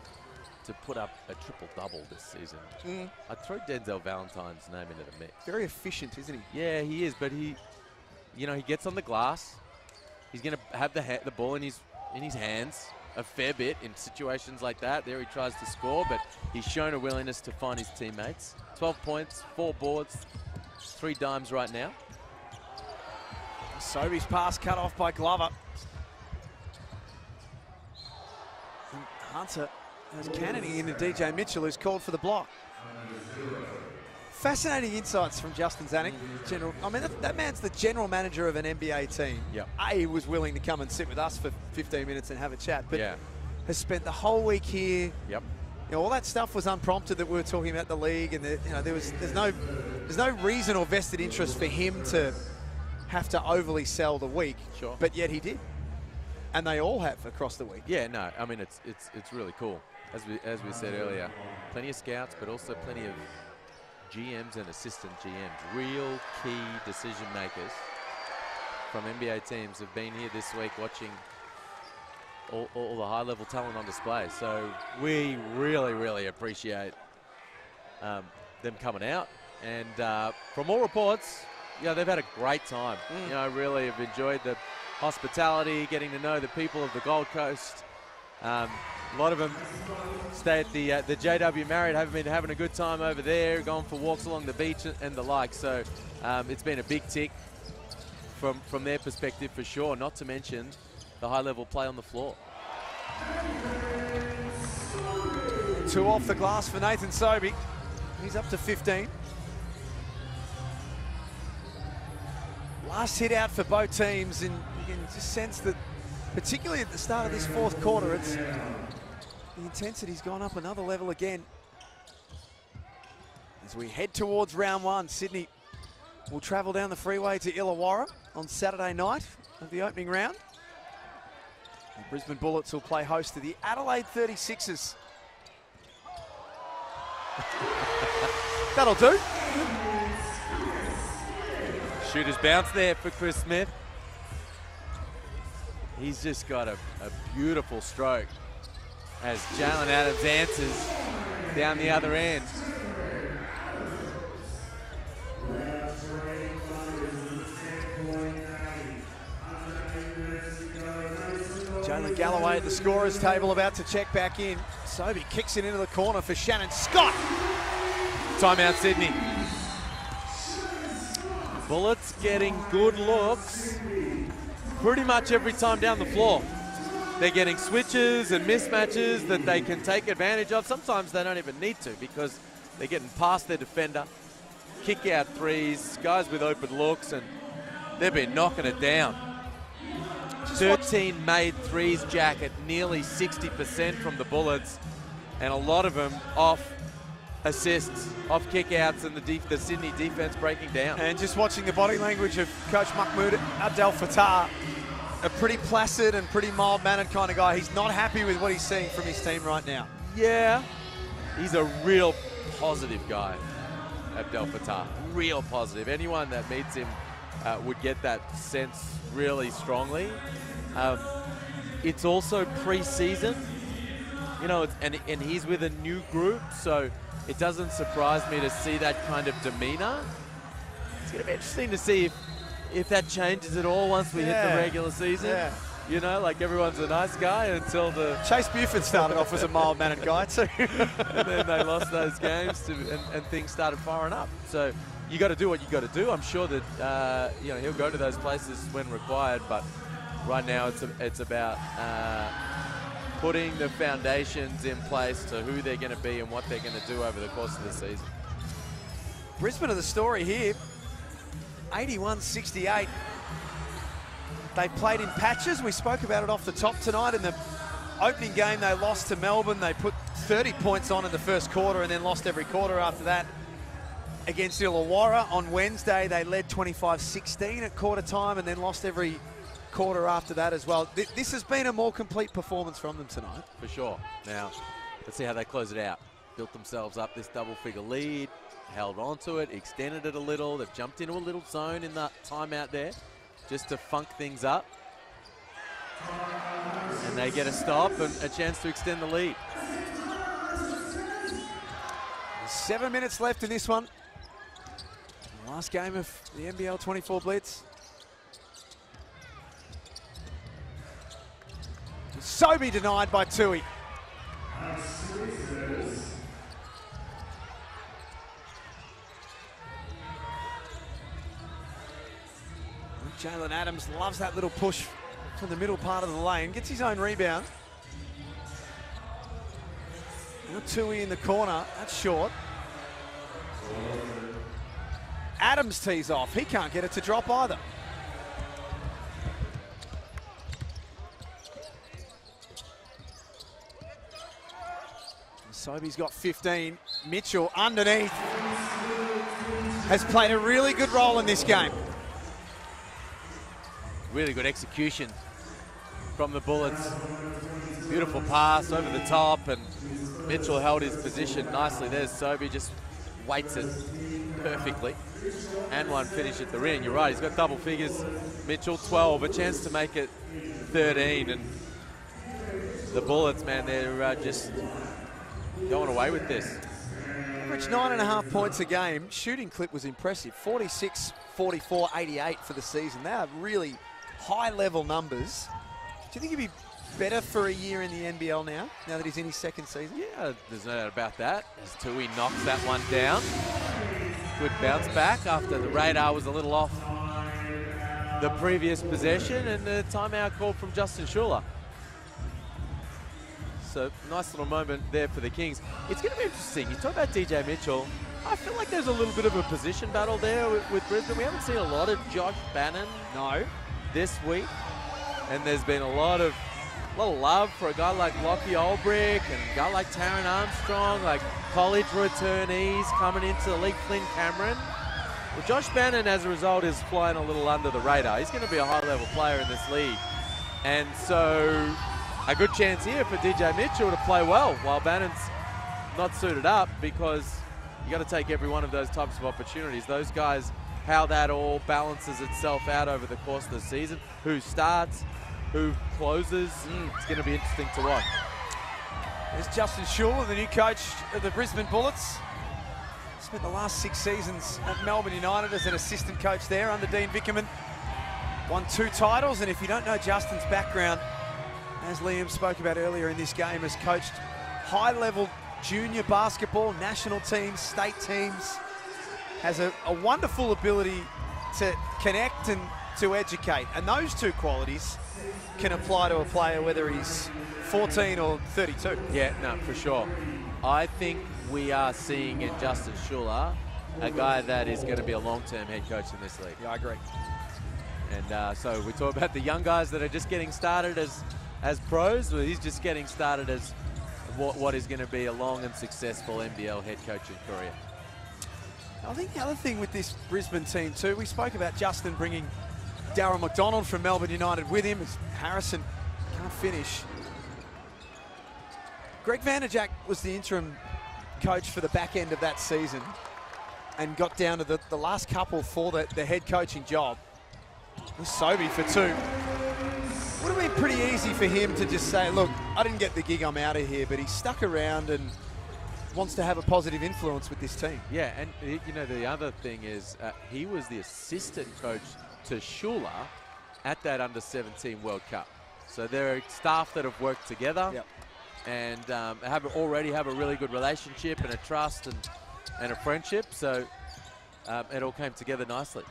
to put up a triple-double this season, I'd throw Denzel Valentine's name into the mix. Very efficient, isn't he? Yeah, he is, but he gets on the glass. He's going to have the ball in his hands a fair bit in situations like that. There he tries to score, but he's shown a willingness to find his teammates. 12 points, 4 boards, 3 dimes right now. Sobey's pass cut off by Glover. And Hunter has cannoning into DJ Mitchell, who's called for the block. Fascinating insights from Justin Zanuck. That man's the general manager of an NBA team. Yep. He was willing to come and sit with us for 15 minutes and have a chat, but has spent the whole week here. Yep. All that stuff was unprompted that we were talking about the league, and there's no reason or vested interest for him to have to overly sell the week. Sure. But yet he did, and they all have across the week. Yeah, no, I mean it's really cool. As we said earlier, plenty of scouts, but also plenty of GMs and assistant GMs, real key decision makers from NBA teams have been here this week watching all the high-level talent on display. So we really, really appreciate them coming out. And from all reports, they've had a great time. Really have enjoyed the hospitality, getting to know the people of the Gold Coast. A lot of them stay at the JW Marriott, have been having a good time over there, going for walks along the beach and the like. So it's been a big tick from their perspective for sure, not to mention the high-level play on the floor. 2 off the glass for Nathan Sobey. He's up to 15. Last hit out for both teams, and you can just sense that, particularly at the start of this fourth quarter, the intensity's gone up another level again. As we head towards round 1, Sydney will travel down the freeway to Illawarra on Saturday night of the opening round. The Brisbane Bullets will play host to the Adelaide 36ers. That'll do. Shooter's bounce there for Chris Smith. He's just got a beautiful stroke as Jalen Adams answers down the other end. Jalen Galloway at the scorer's table, about to check back in. Sobey kicks it into the corner for Shannon Scott. Timeout, Sydney. Bullets getting good looks pretty much every time down the floor. They're getting switches and mismatches that they can take advantage of. Sometimes they don't even need to because they're getting past their defender. Kick out threes, guys with open looks, and they've been knocking it down. 13 made threes, Jack, at nearly 60% from the Bullets, and a lot of them off assists, off kick-outs, and the Sydney defense breaking down. And just watching the body language of Coach Mahmoud Abdel Fattah, a pretty placid and pretty mild-mannered kind of guy. He's not happy with what he's seeing from his team right now. Yeah, he's a real positive guy, Abdel Fattah. Real positive. Anyone that meets him would get that sense really strongly. It's also pre-season, and he's with a new group, so it doesn't surprise me to see that kind of demeanor. It's going to be interesting to see if that changes at all once we hit the regular season. Yeah. Like everyone's a nice guy until the... Chase Buford started off as a mild-mannered guy too. And then they lost those games and things started firing up. So you got to do what you got to do. I'm sure that he'll go to those places when required, but right now it's about putting the foundations in place to who they're going to be and what they're going to do over the course of the season. Brisbane are the story here. 81-68. They played in patches. We spoke about it off the top tonight. In the opening game, they lost to Melbourne. They put 30 points on in the first quarter and then lost every quarter after that. against Illawarra on Wednesday. They led 25-16 at quarter time and then lost every quarter after that as well. This has been a more complete performance from them tonight. For sure. Now, let's see how they close it out. Built themselves up this double-figure lead, held onto it, extended it a little. They've jumped into a little zone in the timeout there just to funk things up. And they get a stop and a chance to extend the lead. 7 minutes left in this one. Last game of the NBL 24 Blitz. Sobey denied by Tui. Jalen Adams loves that little push from the middle part of the lane. Gets his own rebound. Now Tui in the corner. That's short. Adams tees off. He can't get it to drop either. Sobey's got 15. Mitchell underneath has played a really good role in this game. Really good execution from the Bullets. Beautiful pass over the top, and Mitchell held his position nicely. There's Sobey, just waits it perfectly. And one finish at the ring. You're right, he's got double figures. Mitchell, 12, a chance to make it 13. And the Bullets, man, they're just going away with this. Average 9.5 points a game. Shooting clip was impressive. 46, 44, 88 for the season. They are really high-level numbers. Do you think he'd be better for a year in the NBL now that he's in his second season? Yeah, there's no doubt about that. As Tui knocks that one down. Good bounce back after the radar was a little off the previous possession, and the timeout called from Justin Schuler. So nice little moment there for the Kings. It's going to be interesting. You talk about DJ Mitchell. I feel like there's a little bit of a position battle there with Brisbane. We haven't seen a lot of Josh Bannon this week. And there's been a lot of love for a guy like Lockie Olbrich and a guy like Taron Armstrong, like college returnees coming into the league, Flynn Cameron. Well, Josh Bannon, as a result, is flying a little under the radar. He's going to be a high-level player in this league. And so a good chance here for DJ Mitchell to play well while Bannon's not suited up, because you got to take every one of those types of opportunities. Those guys, how that all balances itself out over the course of the season, who starts, who closes, it's going to be interesting to watch. There's Justin Schuler, the new coach of the Brisbane Bullets. Spent the last 6 seasons at Melbourne United as an assistant coach there under Dean Vickerman. Won 2 titles, and if you don't know Justin's background, as Liam spoke about earlier in this game, has coached high-level junior basketball, national teams, state teams. Has a wonderful ability to connect and to educate. And those two qualities can apply to a player whether he's 14 or 32. Yeah, no, for sure. I think we are seeing in Justin Schuler a guy that is going to be a long-term head coach in this league. Yeah, I agree. And so we talk about the young guys that are just getting started as pros. Well, he's just getting started as what is going to be a long and successful NBL head coaching career. I think the other thing with this Brisbane team too, we spoke about Justin bringing Darryl McDonald from Melbourne United with him, as Harrison can't finish. Greg Vanderjack was the interim coach for the back end of that season and got down to the last couple for the head coaching job. Sobey for 2. Would have been pretty easy for him to just say, look, I didn't get the gig, I'm out of here, but he stuck around and wants to have a positive influence with this team. Yeah, and you know, the other thing is he was the assistant coach to Schuler at that under-17 World Cup. So there are staff that have worked together and already have a really good relationship and a trust and a friendship. So it all came together nicely.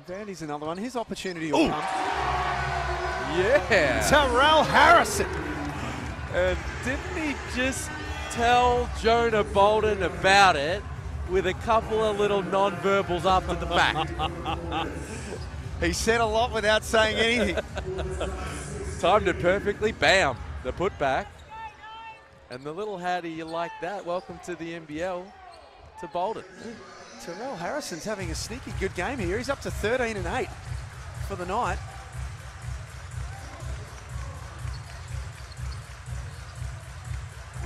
Vandy's another one. His opportunity will come. Yeah. Terrell Harrison. Didn't he just tell Jonah Bolden about it with a couple of little non-verbals after the fact? He said a lot without saying anything. Timed it perfectly. Bam. The putback. And the little how do you like that? Welcome to the NBL. to Bolton. Terrell Harrison's having a sneaky good game here. He's up to 13 and 8 for the night.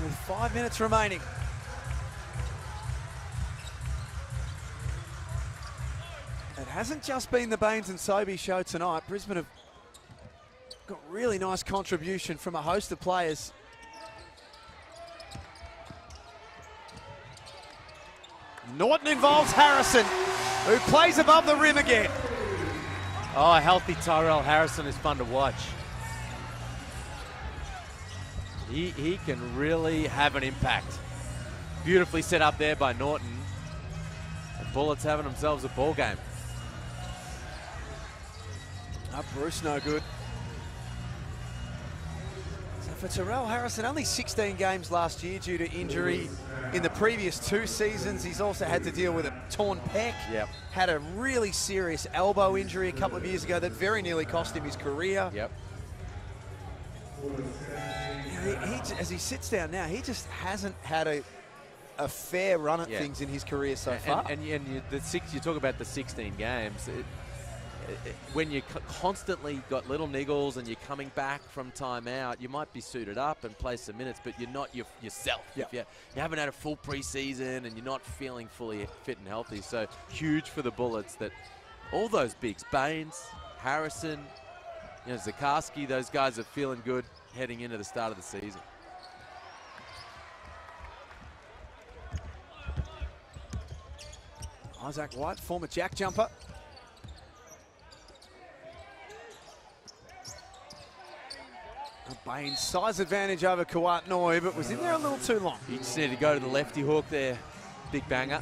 With 5 minutes remaining. It hasn't just been the Baines and Sobey show tonight. Brisbane have got really nice contribution from a host of players. Norton involves Harrison, who plays above the rim again. Oh, a healthy Tyrell Harrison is fun to watch. He can really have an impact. Beautifully set up there by Norton. And Bullets having themselves a ball game. Up Bruce, no good. So for Terrell Harrison, only 16 games last year due to injury. In the previous 2 seasons, he's also had to deal with a torn pec. Yep. Had a really serious elbow injury a couple of years ago that very nearly cost him his career. Yep. As he sits down now, he just hasn't had a fair run at things in his career so far. And you talk about the 16 games. When you constantly got little niggles and you're coming back from timeout, you might be suited up and play some minutes, but you're not yourself. Yep. If you haven't had a full preseason and you're not feeling fully fit and healthy. So huge for the Bullets that all those bigs, Baines, Harrison, Zakarski, those guys are feeling good heading into the start of the season. Isaac White, former jack jumper. Baines' size advantage over Kawat Noi, but was in there a little too long. He just needed to go to the lefty hook there. Big banger.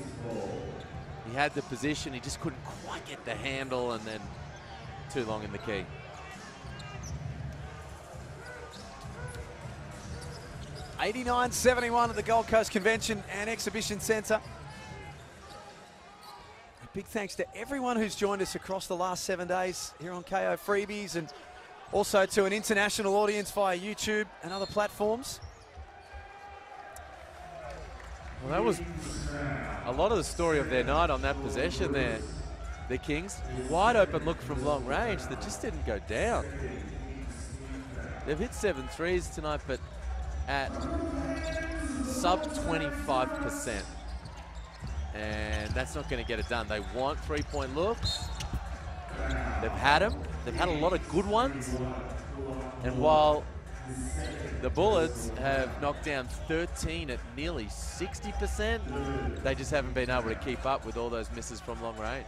He had the position, he just couldn't quite get the handle, and then too long in the key. $89.71 at the Gold Coast Convention and Exhibition Centre. A big thanks to everyone who's joined us across the last 7 days here on KO Freebies, and also to an international audience via YouTube and other platforms. Well, that was a lot of the story of their night on that possession there. The Kings, wide open look from long range that just didn't go down. They've hit 7 threes tonight, but at sub 25%. And that's not going to get it done. They want 3-point looks. They've had them. They've had a lot of good ones. And while the Bullets have knocked down 13 at nearly 60%, they just haven't been able to keep up with all those misses from long range.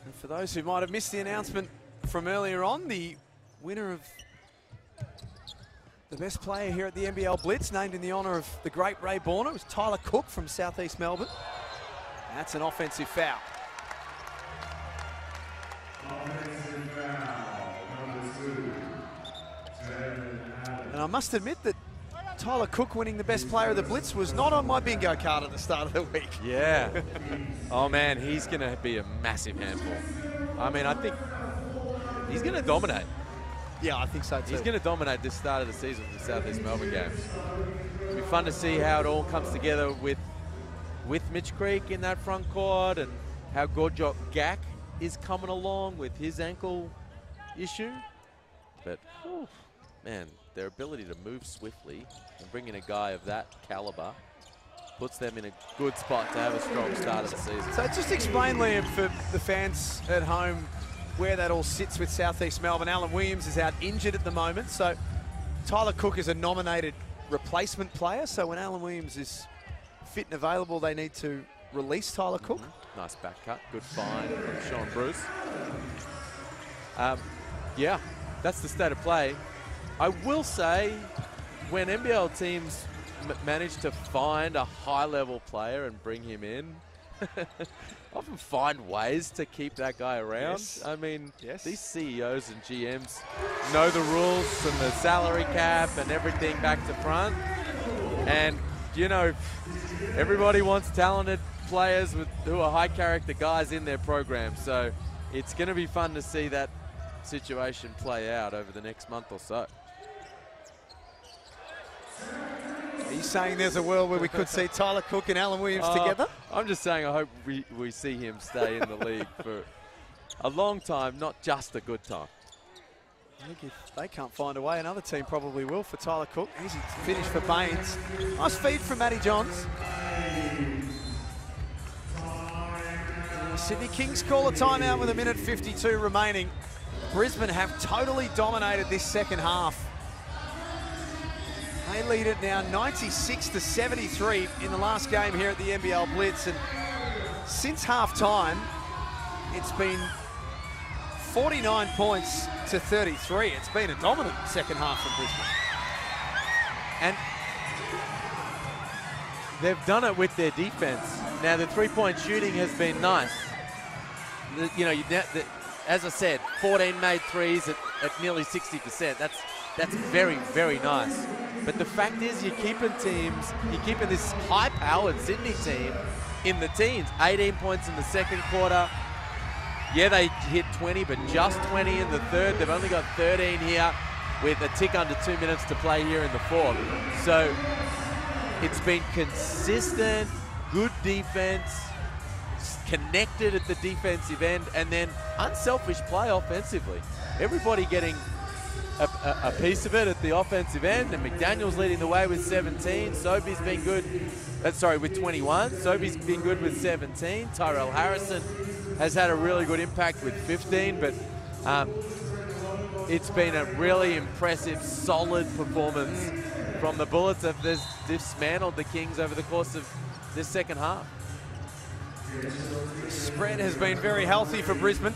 And for those who might have missed the announcement from earlier on, the winner of the best player here at the NBL Blitz, named in the honour of the great Ray Borner, was Tyler Cook from Southeast Melbourne. That's an offensive foul. And I must admit that Tyler Cook winning the best player of the Blitz was not on my bingo card at the start of the week. Yeah. Oh man, he's going to be a massive handful. I mean, I think he's going to dominate. Yeah, I think so too. He's going to dominate this start of the season for the Southeast Melbourne games. It'll be fun to see how it all comes together with Mitch Creek in that front court, and how Gorjok Gak is coming along with his ankle issue. But, man, their ability to move swiftly and bring in a guy of that caliber puts them in a good spot to have a strong start of the season. So just explain, Liam, for the fans at home, where that all sits with Southeast Melbourne. Alan Williams is out injured at the moment, so Tyler Cook is a nominated replacement player. So when Alan Williams is fit and available, they need to release Tyler Cook. Nice back cut, good find from Sean Bruce. Yeah, that's the state of play. I will say, when NBL teams manage to find a high-level player and bring him in, often find ways to keep that guy around. Yes. I mean, Yes. these CEOs and GMs know the rules and the salary cap and everything back to front. And, you know, everybody wants talented players who are high-character guys in their program. So it's going to be fun to see that situation play out over the next month or so. Are you saying there's a world where we could see Tyler Cook and Alan Williams together? I'm just saying I hope we see him stay in the league for a long time, not just a good time. I think if they can't find a way, another team probably will for Tyler Cook. Easy finish for Baines. Nice feed from Matty Johns. Sydney Kings call a timeout with 1:52 remaining. Brisbane have totally dominated this second half. They lead it now 96-73 in the last game here at the NBL Blitz. And since half-time, it's been 49 points to 33. It's been a dominant second half from Brisbane. And they've done it with their defense. Now, the three-point shooting has been nice. You know, as I said, 14 made threes at nearly 60%. That's very, very nice. But the fact is, you're keeping this high-powered Sydney team in the teens. 18 points in the second quarter. Yeah, they hit 20, but just 20 in the third. They've only got 13 here with a tick under 2 minutes to play here in the fourth. So it's been consistent, good defense, connected at the defensive end, and then unselfish play offensively. Everybody getting a piece of it at the offensive end, and McDaniel's leading the way with 17. Sobey's been good, with 21. Sobey's been good with 17. Tyrell Harrison has had a really good impact with 15, but it's been a really impressive, solid performance from the Bullets that has dismantled the Kings over the course of this second half. The spread has been very healthy for Brisbane.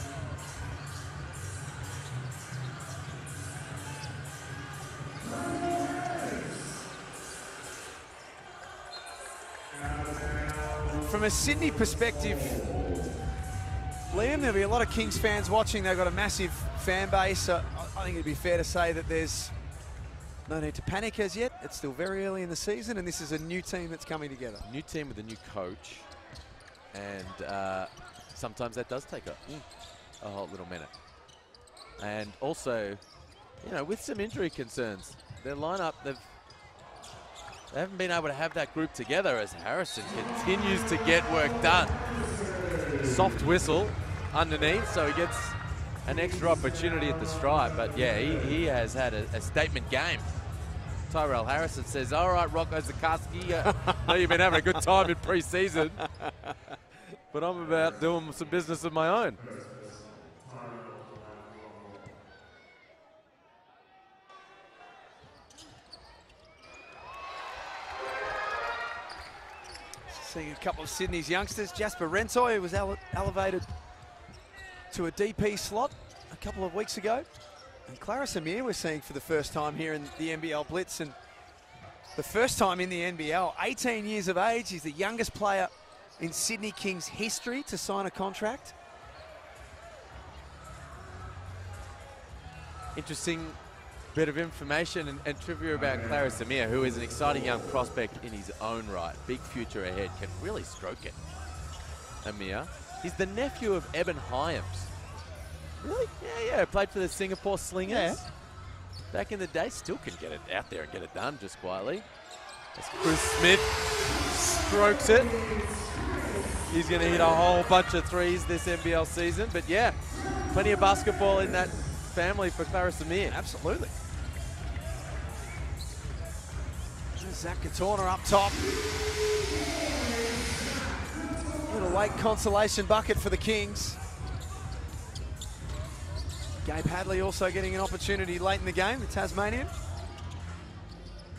From a Sydney perspective, Liam, there'll be a lot of Kings fans watching. They've got a massive fan base. So I think it'd be fair to say that there's no need to panic as yet. It's still very early in the season, and this is a new team that's coming together. New team with a new coach, and sometimes that does take a whole little minute. And also, you know, with some injury concerns, their lineup, they haven't been able to have that group together as Harrison continues to get work done. Soft whistle underneath, so he gets an extra opportunity at the stripe. But yeah, he has had a statement game. Tyrell Harrison says, all right, Rocco Zakarsky, I know you've been having a good time in pre-season, but I'm about doing some business of my own. Seeing a couple of Sydney's youngsters. Jasper Rentoy, who was elevated to a DP slot a couple of weeks ago. And Clarence Amir we're seeing for the first time here in the NBL Blitz, and the first time in the NBL. 18 years of age. He's the youngest player in Sydney Kings history to sign a contract. Interesting bit of information and trivia about Clarence Amir, who is an exciting young prospect in his own right. Big future ahead, can really stroke it. Amir. He's the nephew of Eben Hyams. Really? Yeah, played for the Singapore Slingers. Yeah. Back in the day, still can get it out there and get it done just quietly. As Chris Smith strokes it. He's going to hit a whole bunch of threes this NBL season. But yeah, plenty of basketball in that family for Clarence Amir. Absolutely. Zach Katorna up top. Little late consolation bucket for the Kings. Gabe Hadley also getting an opportunity late in the game, the Tasmanian.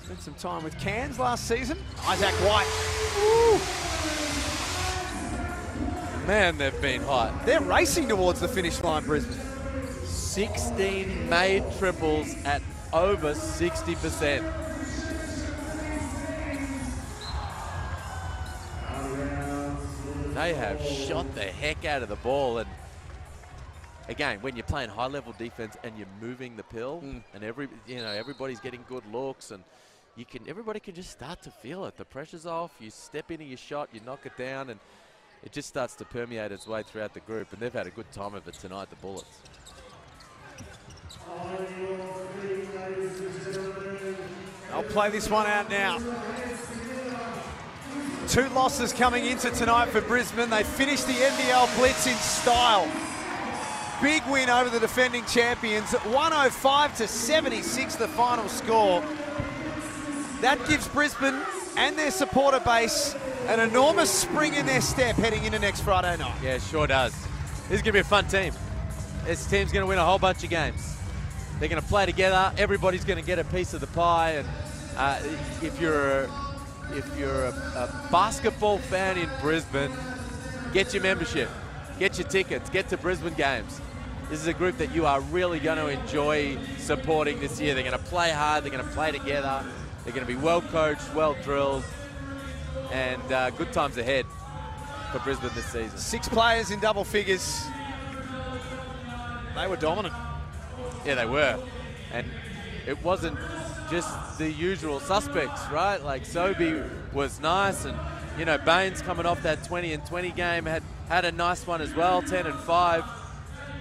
Spent some time with Cairns last season. Isaac White. Woo! Man, they've been hot. They're racing towards the finish line, Brisbane. 16 made triples at over 60%. They have shot the heck out of the ball, and again, when you're playing high-level defense and you're moving the pill, and everybody's getting good looks, and everybody can just start to feel it. The pressure's off. You step into your shot, you knock it down, and it just starts to permeate its way throughout the group. And they've had a good time of it tonight, the Bullets. I'll play this one out now. 2 losses coming into tonight for Brisbane. They finished the NBL Blitz in style. Big win over the defending champions, 105-76 the final score. That gives Brisbane and their supporter base an enormous spring in their step heading into next Friday night. Yeah, it sure does. This is going to be a fun team. This team's going to win a whole bunch of games. They're going to play together. Everybody's going to get a piece of the pie. And if you're a basketball fan in Brisbane, get your membership, get your tickets, get to Brisbane games. This is a group that you are really going to enjoy supporting this year. They're going to play hard. They're going to play together. They're going to be well coached, well drilled, and good times ahead for Brisbane this season. 6 players in double figures. They were dominant. Yeah, they were. And it wasn't just the usual suspects, right? Like Sobey was nice, and you know, Baines coming off that 20-20 game had a nice one as well, 10-5.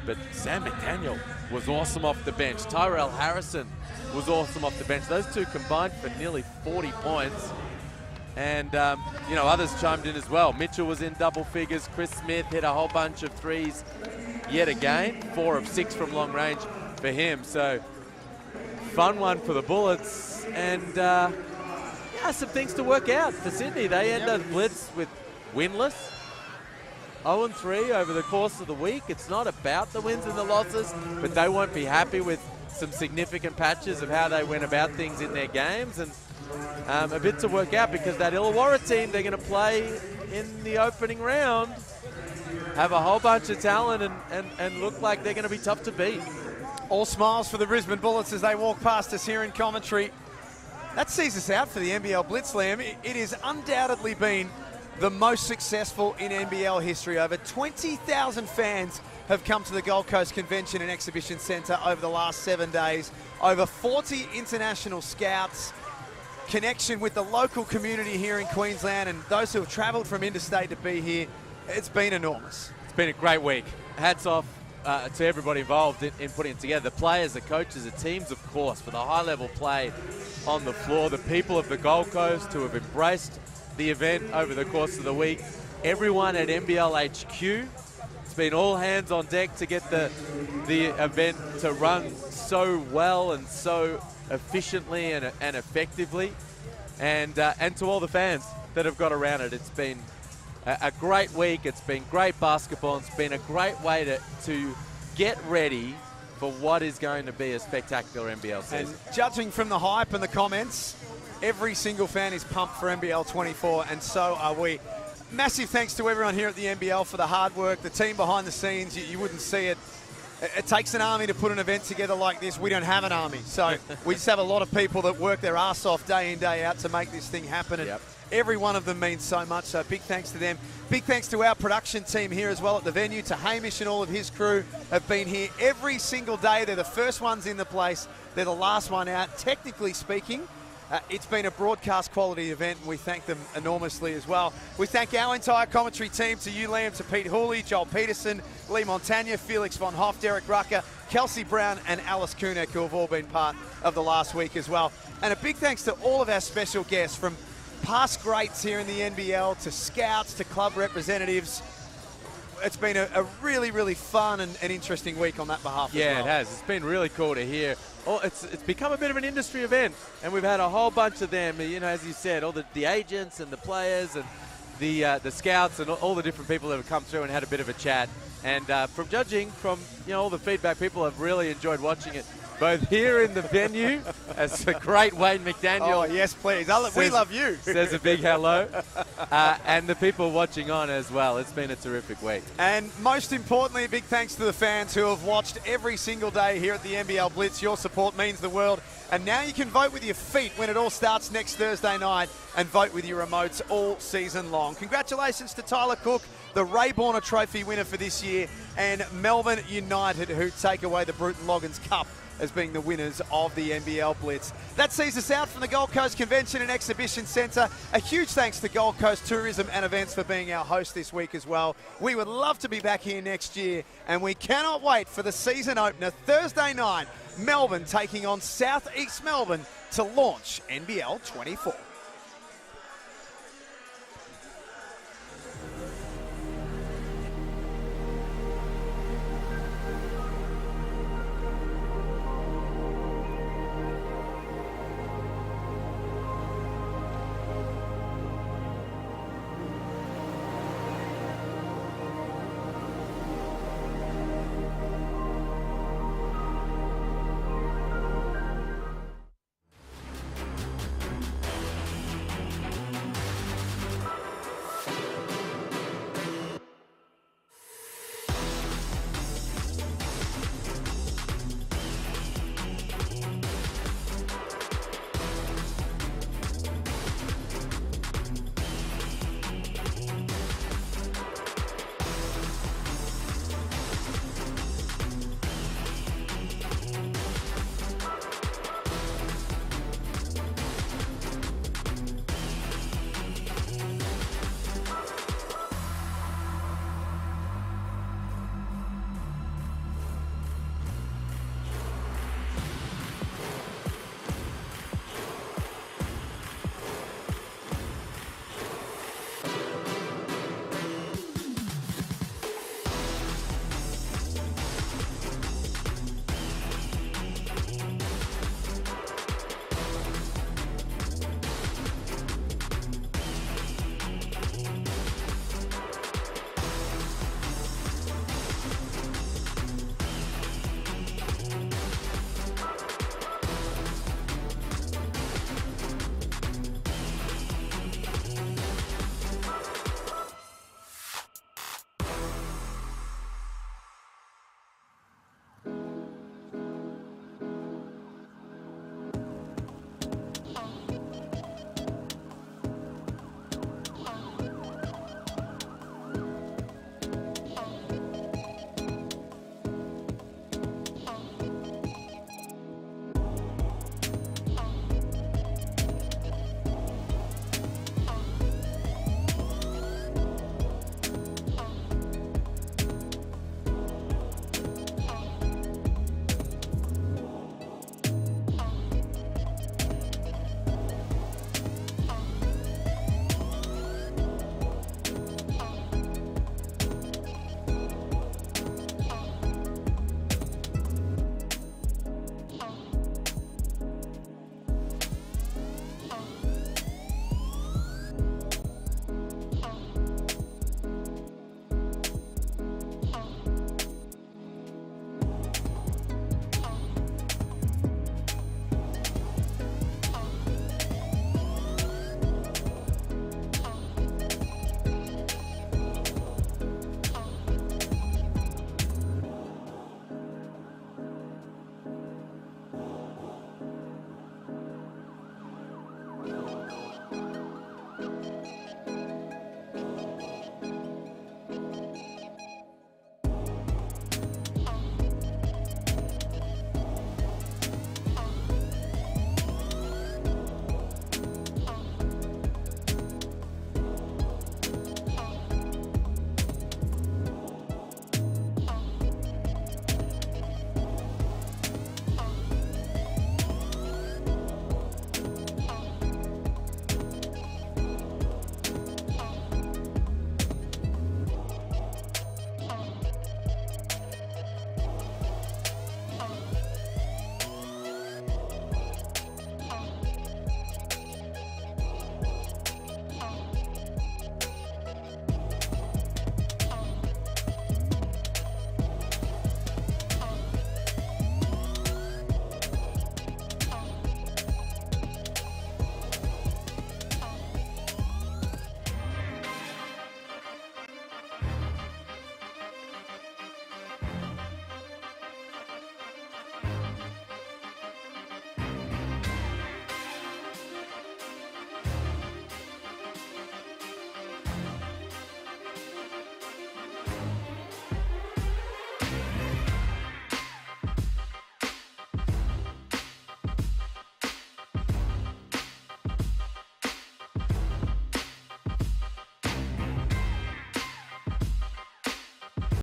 But Sam McDaniel was awesome off the bench. Tyrell Harrison was awesome off the bench. Those two combined for nearly 40 points. And, you know, others chimed in as well. Mitchell was in double figures. Chris Smith hit a whole bunch of threes yet again. 4 of 6 from long range for him. So, fun one for the Bullets. And, yeah, some things to work out for Sydney. They end the Blitz with winless. 0-3 over the course of the week. It's not about the wins and the losses, but they won't be happy with some significant patches of how they went about things in their games. And a bit to work out, because that Illawarra team they're going to play in the opening round have a whole bunch of talent and look like they're going to be tough to beat. All smiles for the Brisbane Bullets as they walk past us here in commentary. That sees us out for the NBL Blitz, Liam. It has undoubtedly been the most successful in NBL history. Over 20,000 fans have come to the Gold Coast Convention and Exhibition Centre over the last 7 days. Over 40 international scouts. Connection with the local community here in Queensland and those who have travelled from interstate to be here. It's been enormous. It's been a great week. Hats off to everybody involved in putting it together. The players, the coaches, the teams, of course, for the high-level play on the floor. The people of the Gold Coast who have embraced the event over the course of the week. Everyone at NBL HQ. It's been all hands on deck to get the event to run so well and so efficiently and effectively. And to all the fans that have got around it. It's been a great week. It's been great basketball. It's been a great way to get ready for what is going to be a spectacular NBL season. And judging from the hype and the comments, every single fan is pumped for NBL 24, and so are we. Massive thanks to everyone here at the NBL for the hard work, the team behind the scenes. You wouldn't see it. It takes an army to put an event together like this. We don't have an army, so we just have a lot of people that work their ass off day in, day out to make this thing happen. And every one of them means so much, so big thanks to them. Big thanks to our production team here as well at the venue, to Hamish and all of his crew have been here every single day. They're the first ones in the place. They're the last one out, technically speaking. It's been a broadcast quality event, and we thank them enormously as well. We thank our entire commentary team, to you, Liam, to Pete Hooley, Joel Peterson, Lee Montagna, Felix von Hoff, Derek Rucker, Kelsey Brown and Alice Kunek, who have all been part of the last week as well. And a big thanks to all of our special guests, from past greats here in the NBL to scouts to club representatives. It's been a really, really fun and interesting week on that behalf as well. Yeah, it has. It's been really cool to hear. Oh, it's become a bit of an industry event, and we've had a whole bunch of them. You know, as you said, all the agents and the players and the scouts and all the different people that have come through and had a bit of a chat. And from judging from all the feedback, people have really enjoyed watching it. Both here in the venue, as a great Wayne McDaniel. Oh, yes, please. We love you. Says a big hello. And the people watching on as well. It's been a terrific week. And most importantly, a big thanks to the fans who have watched every single day here at the NBL Blitz. Your support means the world. And now you can vote with your feet when it all starts next Thursday night, and vote with your remotes all season long. Congratulations to Tyler Cook, the Ray Borner Trophy winner for this year, and Melbourne United, who take away the Bruton Loggins Cup as being the winners of the NBL Blitz. That sees us out from the Gold Coast Convention and Exhibition Centre. A huge thanks to Gold Coast Tourism and Events for being our host this week as well. We would love to be back here next year, and we cannot wait for the season opener Thursday night, Melbourne taking on South East Melbourne to launch NBL 24.